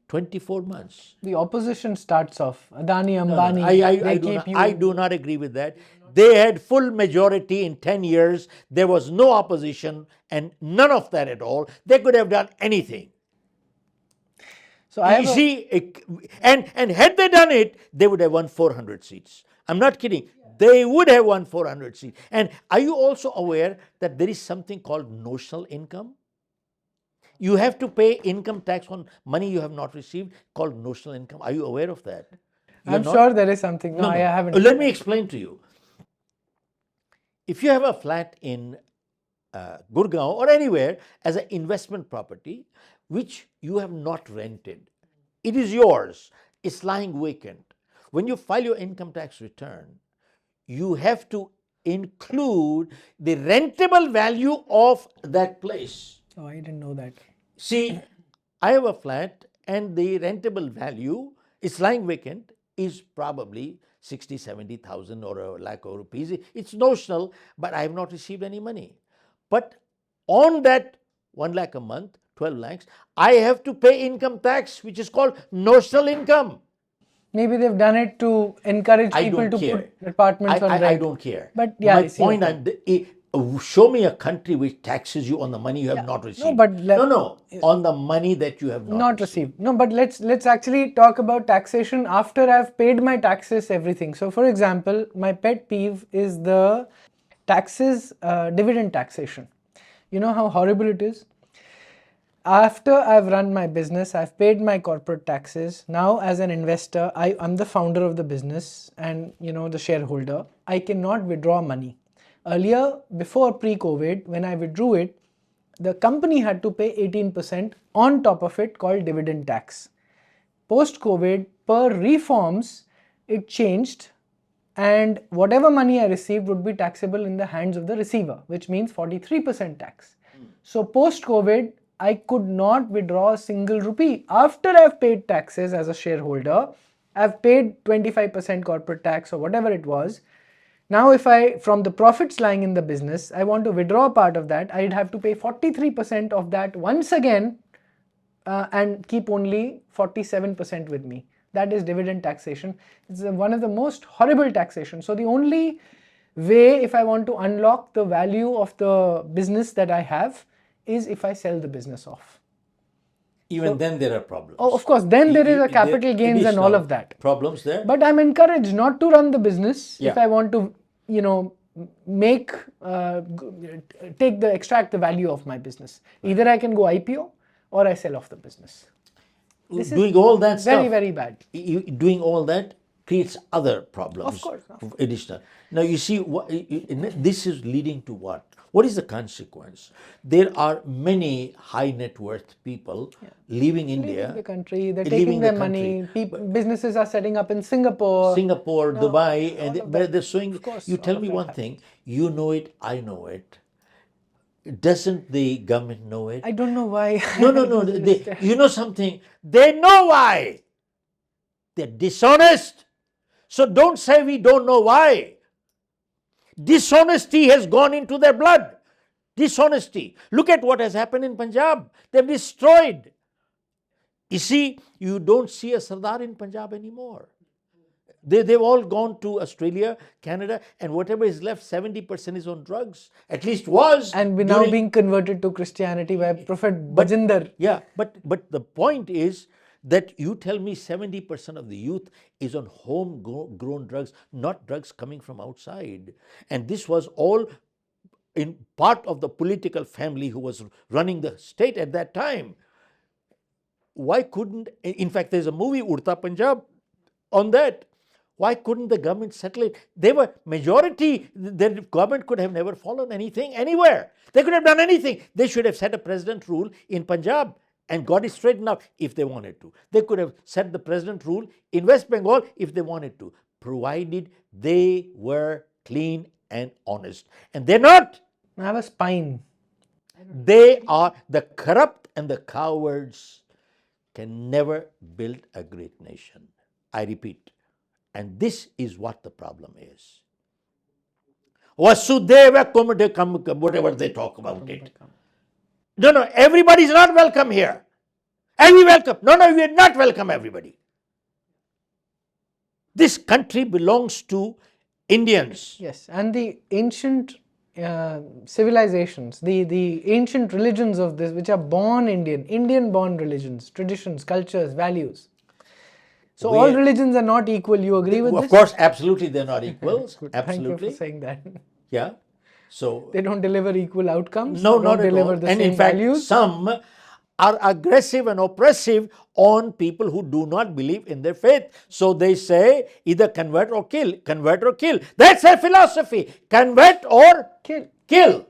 24 months. The opposition starts off. Adani, Ambani. No, I do not agree with that. They had full majority in 10 years. There was no opposition and none of that at all. They could have done anything. So and had they done it, they would have won 400 seats. I'm not kidding. They would have won 400 seats. And are you also aware that there is something called notional income? You have to pay income tax on money you have not received, called notional income. Are you aware of that? I'm sure there is something. No, I haven't. Let me explain to you. If you have a flat in Gurgaon or anywhere as an investment property, which you have not rented, it is yours, it's lying vacant. when you file your income tax return, you have to include the rentable value of that place. Oh, I didn't know that. See, I have a flat and the rentable value is lying vacant is probably 60, 70,000 or a lakh of rupees. It's notional, but I have not received any money. But on that 1 lakh a month, 12 lakhs, I have to pay income tax, which is called notional income. Maybe they've done it to encourage I people don't to care. put apartments on rent. I don't care. But yeah, my I see your point, show me a country which taxes you on the money you have not received. but no, on the money that you have not received. No, but let's actually talk about taxation after I've paid my taxes, everything. So, for example, my pet peeve is the taxes, dividend taxation. You know how horrible it is? After I've run my business, I've paid my corporate taxes. Now, as an investor, I'm the founder of the business and the shareholder. I cannot withdraw money. Earlier, before pre-COVID, when I withdrew it, the company had to pay 18% on top of it, called dividend tax. Post-COVID, per reforms, it changed, and whatever money I received would be taxable in the hands of the receiver, which means 43% tax. So post-COVID, I could not withdraw a single rupee. After I've paid taxes as a shareholder, I've paid 25% corporate tax or whatever it was. Now if from the profits lying in the business, I want to withdraw part of that, I'd have to pay 43% of that once again and keep only 47% with me. That is dividend taxation. It's one of the most horrible taxation. So the only way, if I want to unlock the value of the business that I have, is if I sell the business off. Even then there are problems. Oh, of course, then there is a capital gains and all of that. Problems there. But I'm encouraged not to run the business if Yeah. I want to, extract the value of my business. Either I can go IPO or I sell off the business. This Doing all that stuff. very, very bad. Doing all that creates other problems. Of course. Additional. Now you see, this is leading to what? What is the consequence? There are many high net worth people leaving India. Leaving the country, they're taking their money. Businesses are setting up in Singapore. Dubai, and they're showing. course, You tell all me of one that thing. You know it. I know it. Doesn't the government know it? I don't know why. No. You know something? They know why. They're dishonest. So don't say we don't know why. Dishonesty has gone into their blood. Dishonesty. Look at what has happened in Punjab. They've destroyed. You see, you don't see a Sardar in Punjab anymore. They've all gone to Australia, Canada, and whatever is left, 70% is on drugs. At least was. And we're now being converted to Christianity by Prophet Bajinder. Yeah, but the point is that you tell me 70% of the youth is on homegrown drugs, not drugs coming from outside. And this was all in part of the political family who was running the state at that time. Why couldn't, in fact, there's a movie, Urta Punjab, on that. Why couldn't the government settle it? They were majority. The government could have never followed anything anywhere. They could have done anything. They should have set a president rule in Punjab and got it straightened out if they wanted to. They could have set the president rule in West Bengal if they wanted to, provided they were clean and honest. And they're not. I have a spine. They are the corrupt, and the cowards can never build a great nation. I repeat. And this is what the problem is. Vasudeva Kumbhakam, whatever they talk about it. No, everybody is not welcome here. And we welcome. No, we are not welcome everybody. This country belongs to Indians. Yes, and the ancient civilizations, the ancient religions of this, which are born Indian-born religions, traditions, cultures, values. So all religions are not equal. You agree with this? Of course, absolutely, they're not equal. Absolutely. Thank you for saying that. Yeah. So they don't deliver equal outcomes. No, they not don't at deliver all. the And same in fact, values. some are aggressive and oppressive on people who do not believe in their faith. So they say either convert or kill. Convert or kill. That's their philosophy. Convert or kill.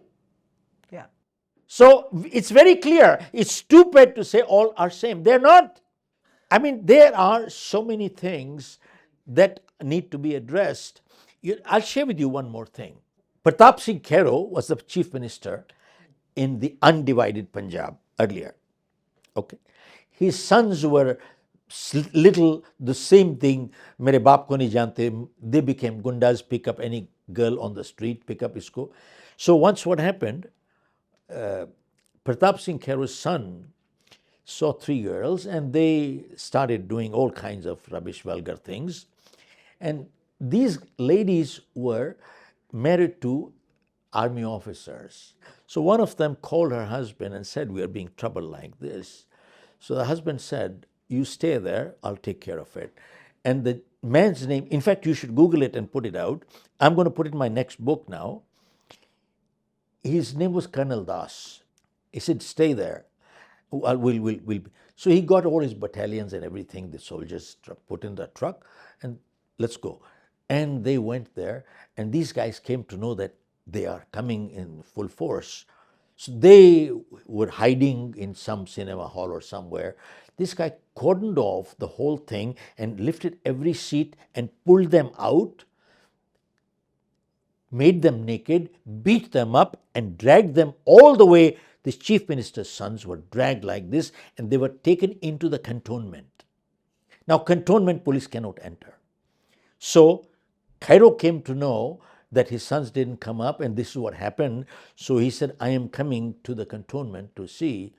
Yeah. So it's very clear. It's stupid to say all are same. They're not. I mean, there are so many things that need to be addressed. I'll share with you one more thing. Partap Singh Khera was the chief minister in the undivided Punjab earlier. Okay, his sons were little the same thing. मेरे बाप को नहीं जानते. They became gundas, pick up any girl on the street, pick up isko. So once what happened, Pratap Singh Khera's son saw three girls and they started doing all kinds of rubbish, vulgar things. And these ladies were married to army officers. So one of them called her husband and said, we are being troubled like this. So the husband said, you stay there, I'll take care of it. And the man's name, in fact, you should Google it and put it out. I'm going to put it in my next book now. His name was Colonel Das. He said, stay there. We'll. So he got all his battalions and everything, the soldiers put in the truck, and let's go. And they went there, and these guys came to know that they are coming in full force. So they were hiding in some cinema hall or somewhere. This guy cordoned off the whole thing and lifted every seat and pulled them out, made them naked, beat them up, and dragged them all the way. The chief minister's sons were dragged like this, and they were taken into the cantonment. Now, cantonment police cannot enter. So, Kairon came to know that his sons didn't come up, and this is what happened. So he said, I am coming to the cantonment to see.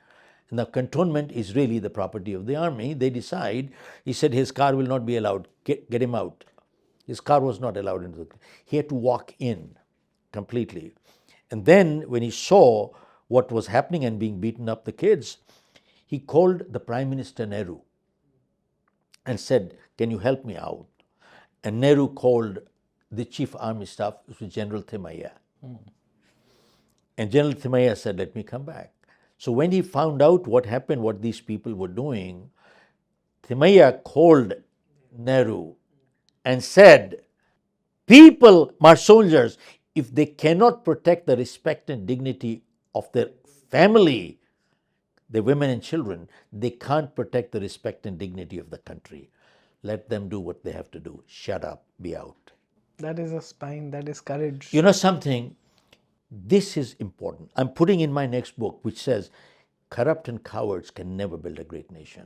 And the cantonment is really the property of the army. They decide, he said his car will not be allowed. Get him out. His car was not allowed into the. He had to walk in completely. And then when he saw what was happening and being beaten up the kids, he called the Prime Minister Nehru and said, can you help me out? And Nehru called the chief army staff, which was General Thimayya. And General Thimayya said, let me come back. So when he found out what happened, what these people were doing, Thimayya called Nehru and said, people, my soldiers, if they cannot protect the respect and dignity of their family, their women and children, they can't protect the respect and dignity of the country. Let them do what they have to do. Shut up, be out. That is a spine, that is courage. You know something? This is important. I'm putting in my next book, which says, corrupt and cowards can never build a great nation.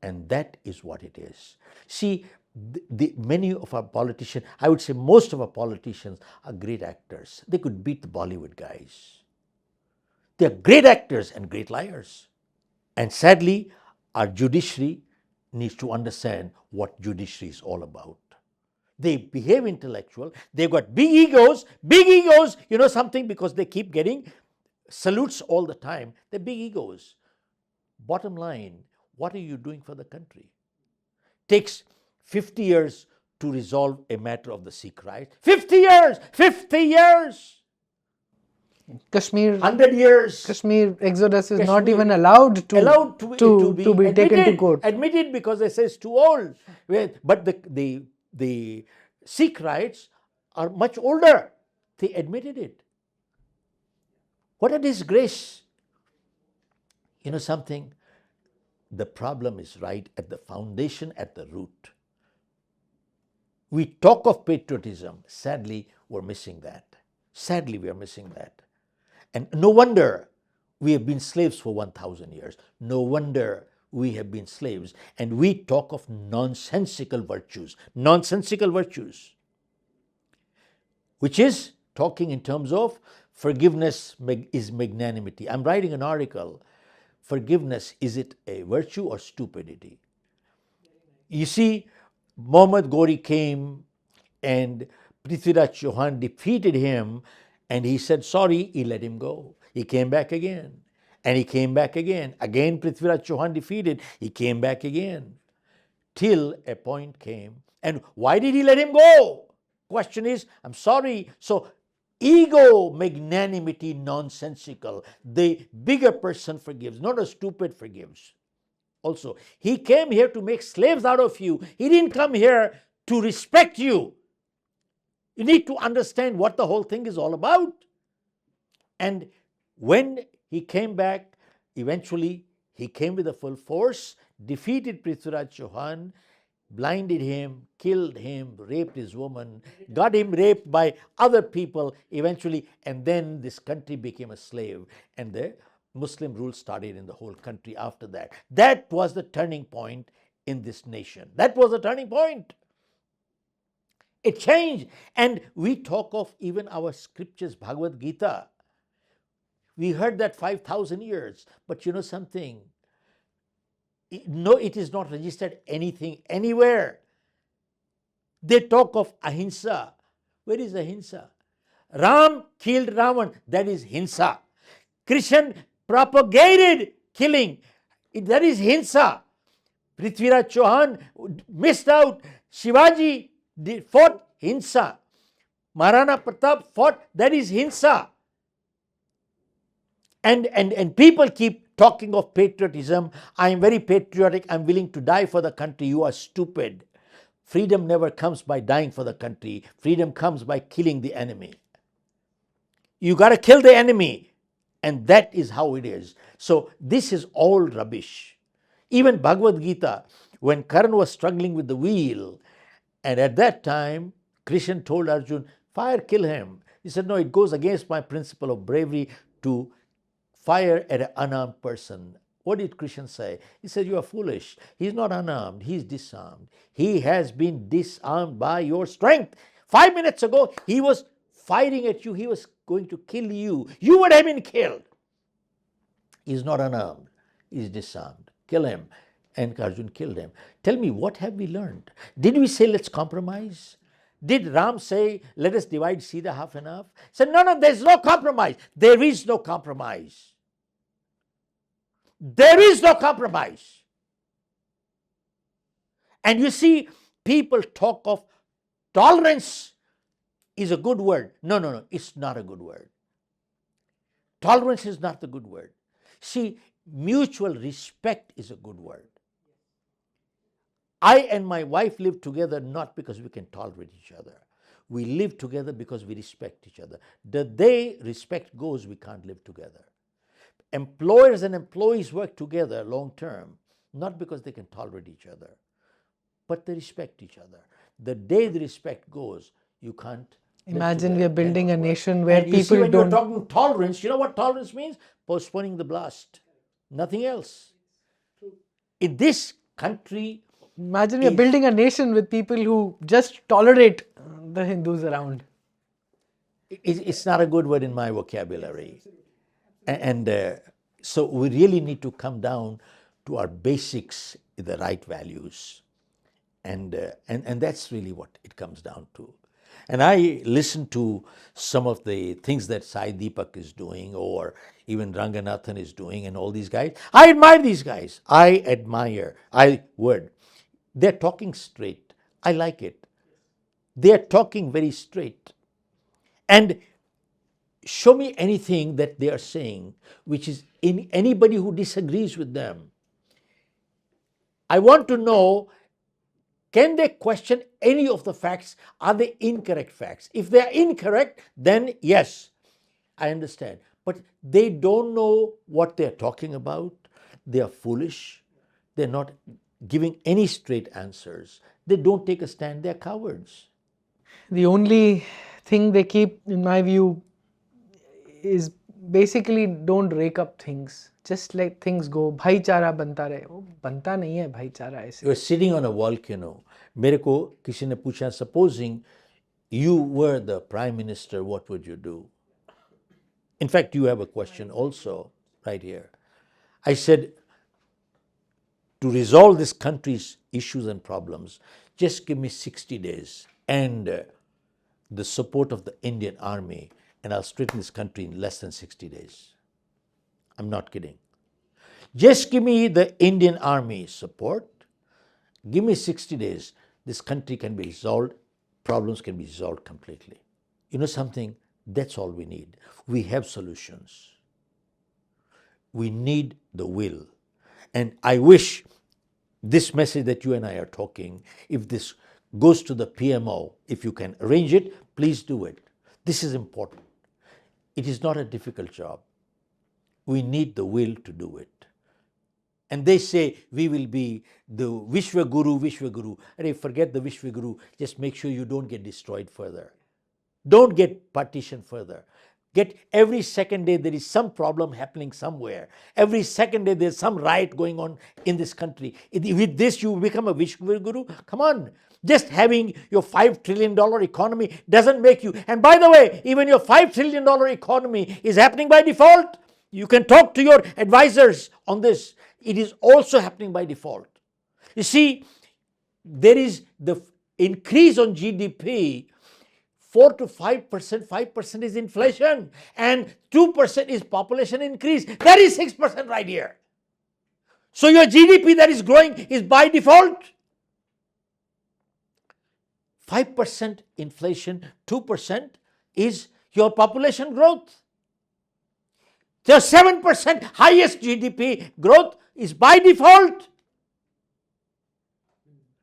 And that is what it is. See, many of our politicians, I would say most of our politicians are great actors. They could beat the Bollywood guys. They are great actors and great liars. And sadly, our judiciary needs to understand what judiciary is all about. They behave intellectual. They've got big egos, you know something, because they keep getting salutes all the time. They're big egos. Bottom line, what are you doing for the country? Takes 50 years to resolve a matter of the Sikh right. 50 years! 50 years! Kashmir, 100 years. Kashmir exodus is not even allowed to be taken to court. Admitted because they say it's too old. But the Sikh rights are much older. They admitted it. What a disgrace. You know something? The problem is right at the foundation, at the root. We talk of patriotism. Sadly, we're missing that. Sadly, we are missing that. And no wonder we have been slaves for 1,000 years. No wonder we have been slaves. And we talk of nonsensical virtues. Nonsensical virtues. Which is talking in terms of forgiveness is magnanimity. I'm writing an article. Forgiveness, is it a virtue or stupidity? You see, Muhammad Ghori came and Prithviraj Chauhan defeated him, and he said sorry, he let him go. He came back again, and he came back again. Again Prithviraj Chauhan defeated, he came back again. Till a point came, and why did he let him go? Question is, I'm sorry. So ego, magnanimity, nonsensical. The bigger person forgives, not a stupid forgives. Also, he came here to make slaves out of you. He didn't come here to respect you. You need to understand what the whole thing is all about. And when he came back, eventually he came with a full force, defeated Prithviraj Chauhan, blinded him, killed him, raped his woman, got him raped by other people eventually, and then this country became a slave, and the Muslim rule started in the whole country after that. That was the turning point in this nation. That was the turning point. It changed. And we talk of even our scriptures, Bhagavad Gita. We heard that 5,000 years. But you know something? No, it is not registered anything anywhere. They talk of ahimsa. Where is ahimsa? Ram killed Ravan. That is hinsa. Krishna propagated killing. That is hinsa. Prithviraj Chauhan missed out. Shivaji fought hinsa. Maharana Pratap fought. That is hinsa. And people keep talking of patriotism. I am very patriotic. I'm willing to die for the country. You are stupid. Freedom never comes by dying for the country. Freedom comes by killing the enemy. You got to kill the enemy. And that is how it is. So this is all rubbish. Even Bhagavad Gita, when Kairon was struggling with the wheel, and at that time, Krishna told Arjun, fire, kill him. He said, no, it goes against my principle of bravery to fire at an unarmed person. What did Krishna say? He said, you are foolish. He's not unarmed. He's disarmed. He has been disarmed by your strength. 5 minutes ago, he was firing at you. He was going to kill you. You would have been killed. He's not unarmed. He's disarmed. Kill him. And Arjun killed him. Tell me, what have we learned? Did we say, let's compromise? Did Ram say, let us divide Sita half and half? He said, no, there's no compromise. There is no compromise. There is no compromise. And you see, people talk of tolerance is a good word. No, it's not a good word. Tolerance is not the good word. See, mutual respect is a good word. I and my wife live together not because we can tolerate each other. We live together because we respect each other. The day respect goes, we can't live together. Employers and employees work together long term, not because they can tolerate each other, but they respect each other. The day the respect goes, you can't. Imagine we are building a nation where and you see, people when don't. You're talking tolerance, you know what tolerance means? Postponing the blast. Nothing else. In this country, Imagine we are building a nation with people who just tolerate the Hindus around. It's not a good word in my vocabulary. And so we really need to come down to our basics, the right values. And that's really what it comes down to. And I listen to some of the things that Sai Deepak is doing, or even Ranganathan is doing, and all these guys. I admire these guys. They're talking straight. I like it. They're talking very straight. And show me anything that they are saying which is in anybody who disagrees with them. I want to know, can they question any of the facts? Are they incorrect facts? If they are incorrect, then yes, I understand. But they don't know what they're talking about. They are foolish. They're not giving any straight answers. They don't take a stand. They're cowards. The only thing they keep, in my view, is basically don't rake up things. Just let things go. भाईचारा बनता रहे. वो बनता नहीं है भाईचारा ऐसे. You're sitting on a volcano. मेरे को किसी ने पूछा, supposing you were the prime minister, what would you do? In fact, you have a question also right here. I said, to resolve this country's issues and problems, just give me 60 days and the support of the Indian army, and I'll straighten this country in less than 60 days. I'm not kidding. Just give me the Indian army support. Give me 60 days. This country can be resolved. Problems can be resolved completely. You know something? That's all we need. We have solutions. We need the will. And I wish this message that you and I are talking, if this goes to the PMO, if you can arrange it, please do it. This is important. It is not a difficult job. We need the will to do it. And they say, we will be the Vishwa Guru, Vishwa Guru. And forget the Vishwa Guru, just make sure you don't get destroyed further. Don't get partitioned further. Get every second day there is some problem happening somewhere. Every second day there's some riot going on in this country. With this you become a Vishwa Guru? Come on. Just having your $5 trillion economy doesn't make you. And by the way, even your $5 trillion economy is happening by default. You can talk to your advisors on this. It is also happening by default. You see, there is the increase on GDP, 4 to 5%, 5% is inflation, and 2% is population increase. That is 6% right here. So your GDP that is growing is by default. 5% inflation, 2% is your population growth. The 7% highest GDP growth is by default.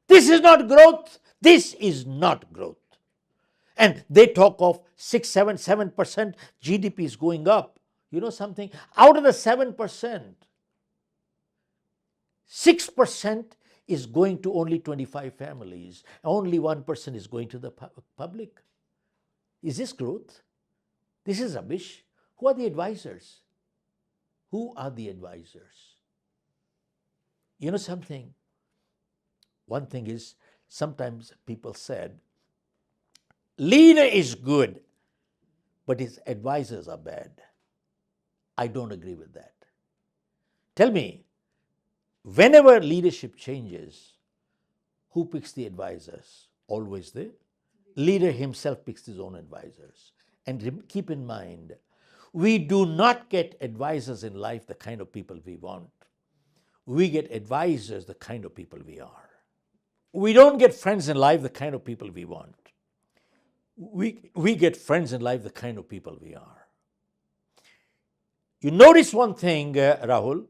This is not growth. This is not growth. And they talk of 6, 7% GDP is going up. You know something? Out of the 7%, 6% is going to only 25 families. Only 1% is going to the public. Is this growth? This is rubbish. Who are the advisors? Who are the advisors? You know something? One thing is, sometimes people said, leader is good, but his advisors are bad. I don't agree with that. Tell me, whenever leadership changes, who picks the advisors? Always the leader himself picks his own advisors. And keep in mind, we do not get advisors in life the kind of people we want. We get advisors the kind of people we are. We don't get friends in life the kind of people we want. We get friends in life the kind of people we are. You notice one thing, Rahul,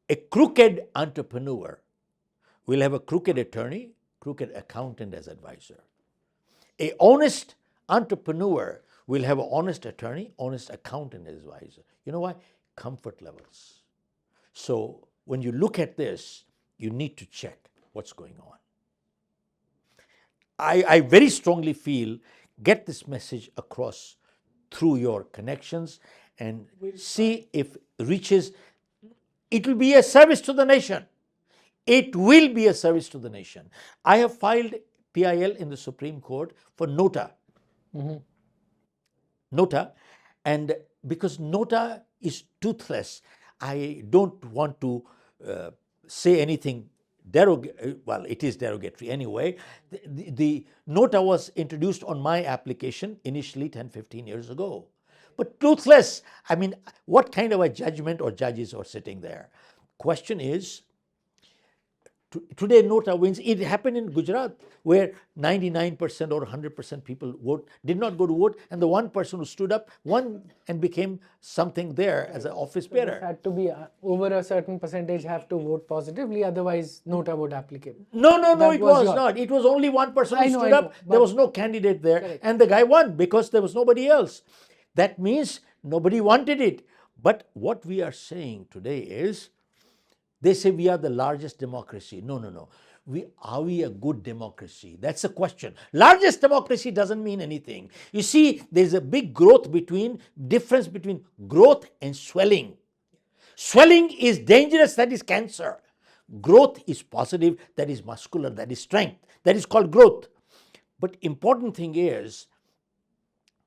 a crooked entrepreneur will have a crooked attorney, crooked accountant as advisor. A honest entrepreneur will have an honest attorney, honest accountant as advisor. You know why? Comfort levels. So when you look at this, you need to check what's going on. I very strongly feel, get this message across through your connections and see if it reaches. It will be a service to the nation. It will be a service to the nation. I have filed PIL in the Supreme Court for nota. Nota, and because nota is toothless, I don't want to say anything derogatory. Well, it is derogatory anyway. The nota was introduced on my application initially 10, 15 years ago. But toothless, I mean, what kind of a judgment or judges are sitting there? Question is, today nota wins. It happened in Gujarat where 99% or 100% people did not go to vote, and the one person who stood up won and became something there as an office bearer. It had to be over a certain percentage have to vote positively, otherwise nota would applicable. No, it was not. It was only one person who stood up. There was no candidate there. Correct. And the guy won because there was nobody else. That means nobody wanted it. But what we are saying today is, they say we are the largest democracy. No. Are we a good democracy? That's the question. Largest democracy doesn't mean anything. You see, there's a big difference between growth and swelling. Swelling is dangerous, that is cancer. Growth is positive, that is muscular, that is strength. That is called growth. But important thing is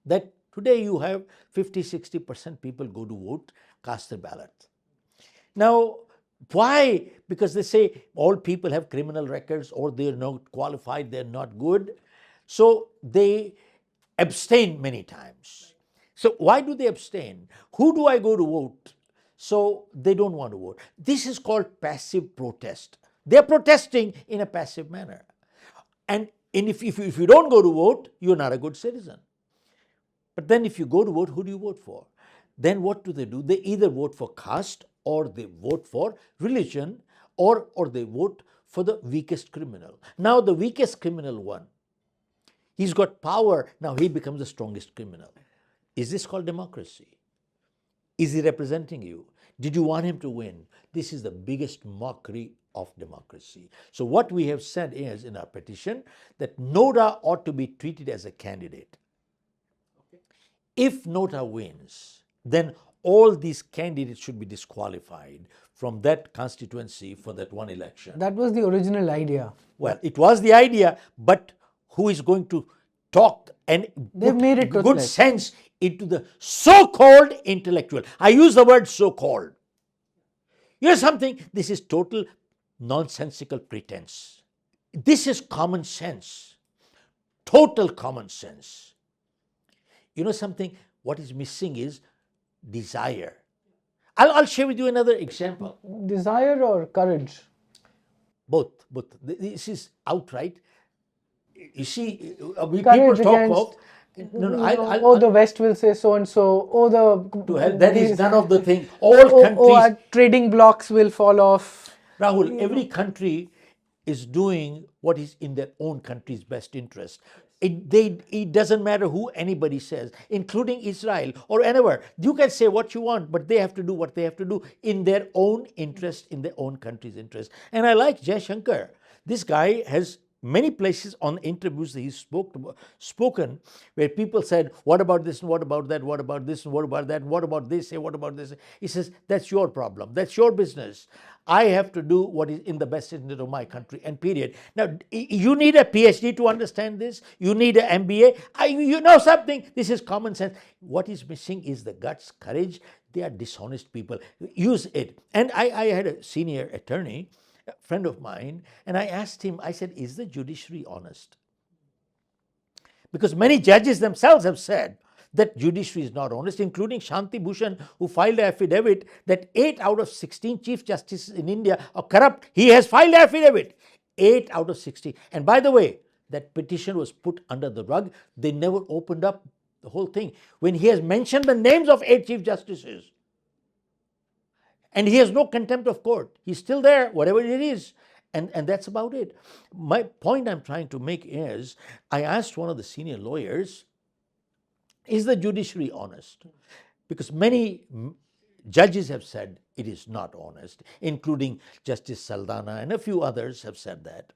that today you have 50-60% people go to vote, cast their ballot. Now, why? Because they say all people have criminal records, or they're not qualified, they're not good. So they abstain many times. So why do they abstain? Who do I go to vote? So they don't want to vote. This is called passive protest. They're protesting in a passive manner. And if you don't go to vote, you're not a good citizen. But then if you go to vote, who do you vote for? Then what do? They either vote for caste, or they vote for religion, or they vote for the weakest criminal. Now the weakest criminal won. He's got power, now he becomes the strongest criminal. Is this called democracy? Is he representing you? Did you want him to win? This is the biggest mockery of democracy. So what we have said is in our petition that Noda ought to be treated as a candidate. If Noda wins, then all these candidates should be disqualified from that constituency for that one election. That was the original idea. Well, it was the idea, but who is going to talk and They've put made it good ruthless. sense into the so-called intellectual? I use the word so-called. Here's something, this is total nonsensical pretense. This is common sense, total common sense. You know something, what is missing is desire. I'll share with you another example. Desire or courage? Both. This is outright. You see, people Courage talk against, of. No, oh, the West will say so and so. Oh, to hell, that is these- none of the thing. All countries. our trading blocks will fall off. Rahul, every country is doing what is in their own country's best interest. It doesn't matter who anybody says, including Israel or anywhere. You can say what you want, but they have to do what they have to do in their own interest, in their own country's interest. And I like Jai Shankar. This guy has many places on interviews that he's spoken where people said, what about this and what about that, what about this and what about that, what about this, what about this? He says, that's your problem, that's your business. I have to do what is in the best interest of my country, and period. Now, you need a PhD to understand this. You need an MBA. You know something, this is common sense. What is missing is the guts, courage. They are dishonest people. Use it. And I had a senior attorney, a friend of mine, and I asked him, I said, is the judiciary honest? Because many judges themselves have said that judiciary is not honest, including Shanti Bhushan, who filed an affidavit that 8 out of 16 chief justices in India are corrupt. He has filed an affidavit. 8 out of 16. And by the way, that petition was put under the rug. They never opened up the whole thing. When he has mentioned the names of 8 chief justices, and he has no contempt of court. He's still there, whatever it is. And that's about it. My point I'm trying to make is, I asked one of the senior lawyers, is the judiciary honest? Because many judges have said it is not honest, including Justice Saldana and a few others have said that.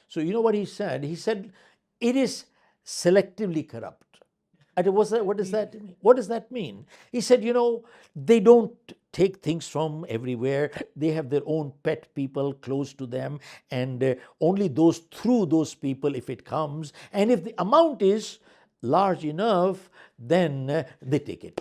So you know what he said? He said, it is selectively corrupt. I said, what does that mean? He said, they don't take things from everywhere. They have their own pet people close to them, and only through those people, if it comes, and if the amount is large enough, then they take it.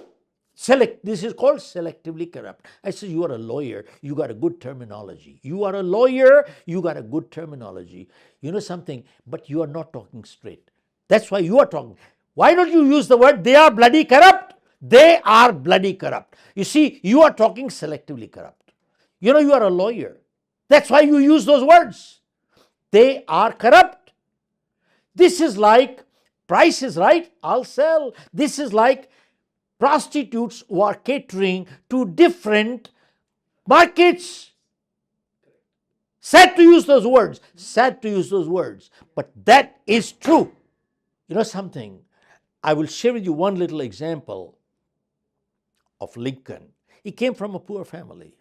This is called selectively corrupt. I said, you are a lawyer, you got a good terminology. You are a lawyer, you got a good terminology. You know something, but you are not talking straight. That's why you are talking. Why don't you use the word, they are bloody corrupt? They are bloody corrupt. You see, you are talking selectively corrupt. You are a lawyer. That's why you use those words. They are corrupt. This is like, price is right, I'll sell. This is like prostitutes who are catering to different markets. Sad to use those words. Sad to use those words. But that is true. You know something? I will share with you one little example of Lincoln. He came from a poor family.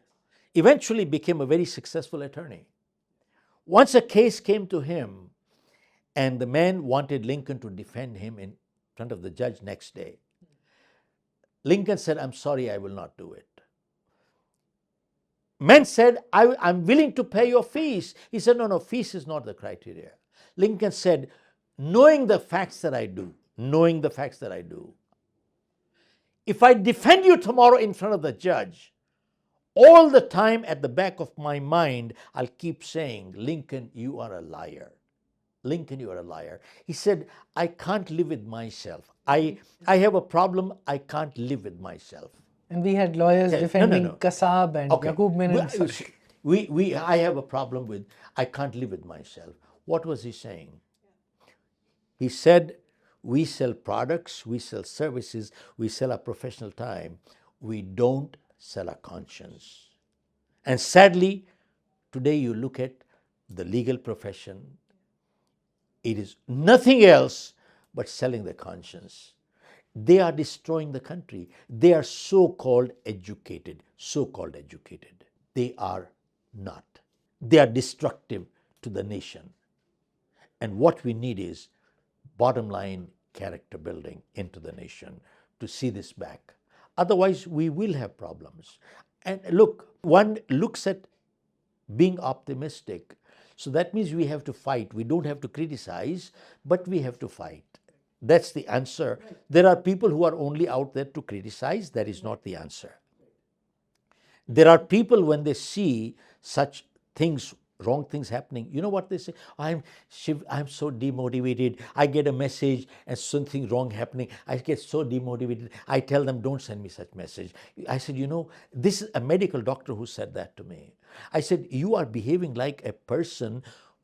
Eventually became a very successful attorney. Once a case came to him, and the man wanted Lincoln to defend him in front of the judge next day. Lincoln said, I'm sorry, I will not do it. Man said, I'm willing to pay your fees. He said, no, fees is not the criteria. Lincoln said, knowing the facts that I do, if I defend you tomorrow in front of the judge, all the time at the back of my mind, I'll keep saying, Lincoln, you are a liar. Lincoln, you are a liar. He said, I can't live with myself. I have a problem, I can't live with myself. And we had lawyers defending Kassab and Yaqub Menon. I have a problem with, I can't live with myself. What was he saying? He said, we sell products, we sell services, we sell our professional time. We don't sell our conscience. And sadly, today you look at the legal profession, it is nothing else but selling the conscience. They are destroying the country. They are so-called educated, so-called educated. They are not. They are destructive to the nation. And what we need is bottom line character building into the nation to see this back. Otherwise, we will have problems. And look, one looks at being optimistic. So that means we have to fight. We don't have to criticize, but we have to fight. That's the answer. There are people who are only out there to criticize. That is not the answer. There are people, when they see such things, wrong things happening, you know what they say? Shiv, I'm so demotivated. I get a message and something wrong happening. I get so demotivated. I tell them, don't send me such message. I said, this is a medical doctor who said that to me. I said, you are behaving like a person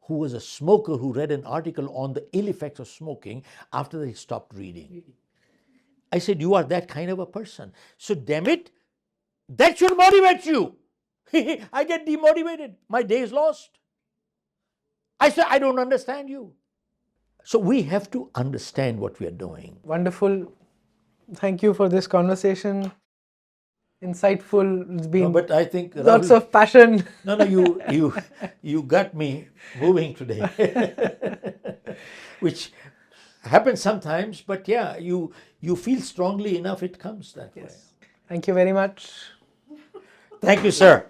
who was a smoker who read an article on the ill effects of smoking after they stopped reading. I said, you are that kind of a person. So damn it, that should motivate you. I get demotivated. My day is lost. I said, I don't understand you. So we have to understand what we are doing. Wonderful. Thank you for this conversation. Insightful. It's been But I think lots Rahul, of passion. No, you got me moving today, which happens sometimes. But yeah, you feel strongly enough, it comes that way. Thank you very much. Thank you, sir.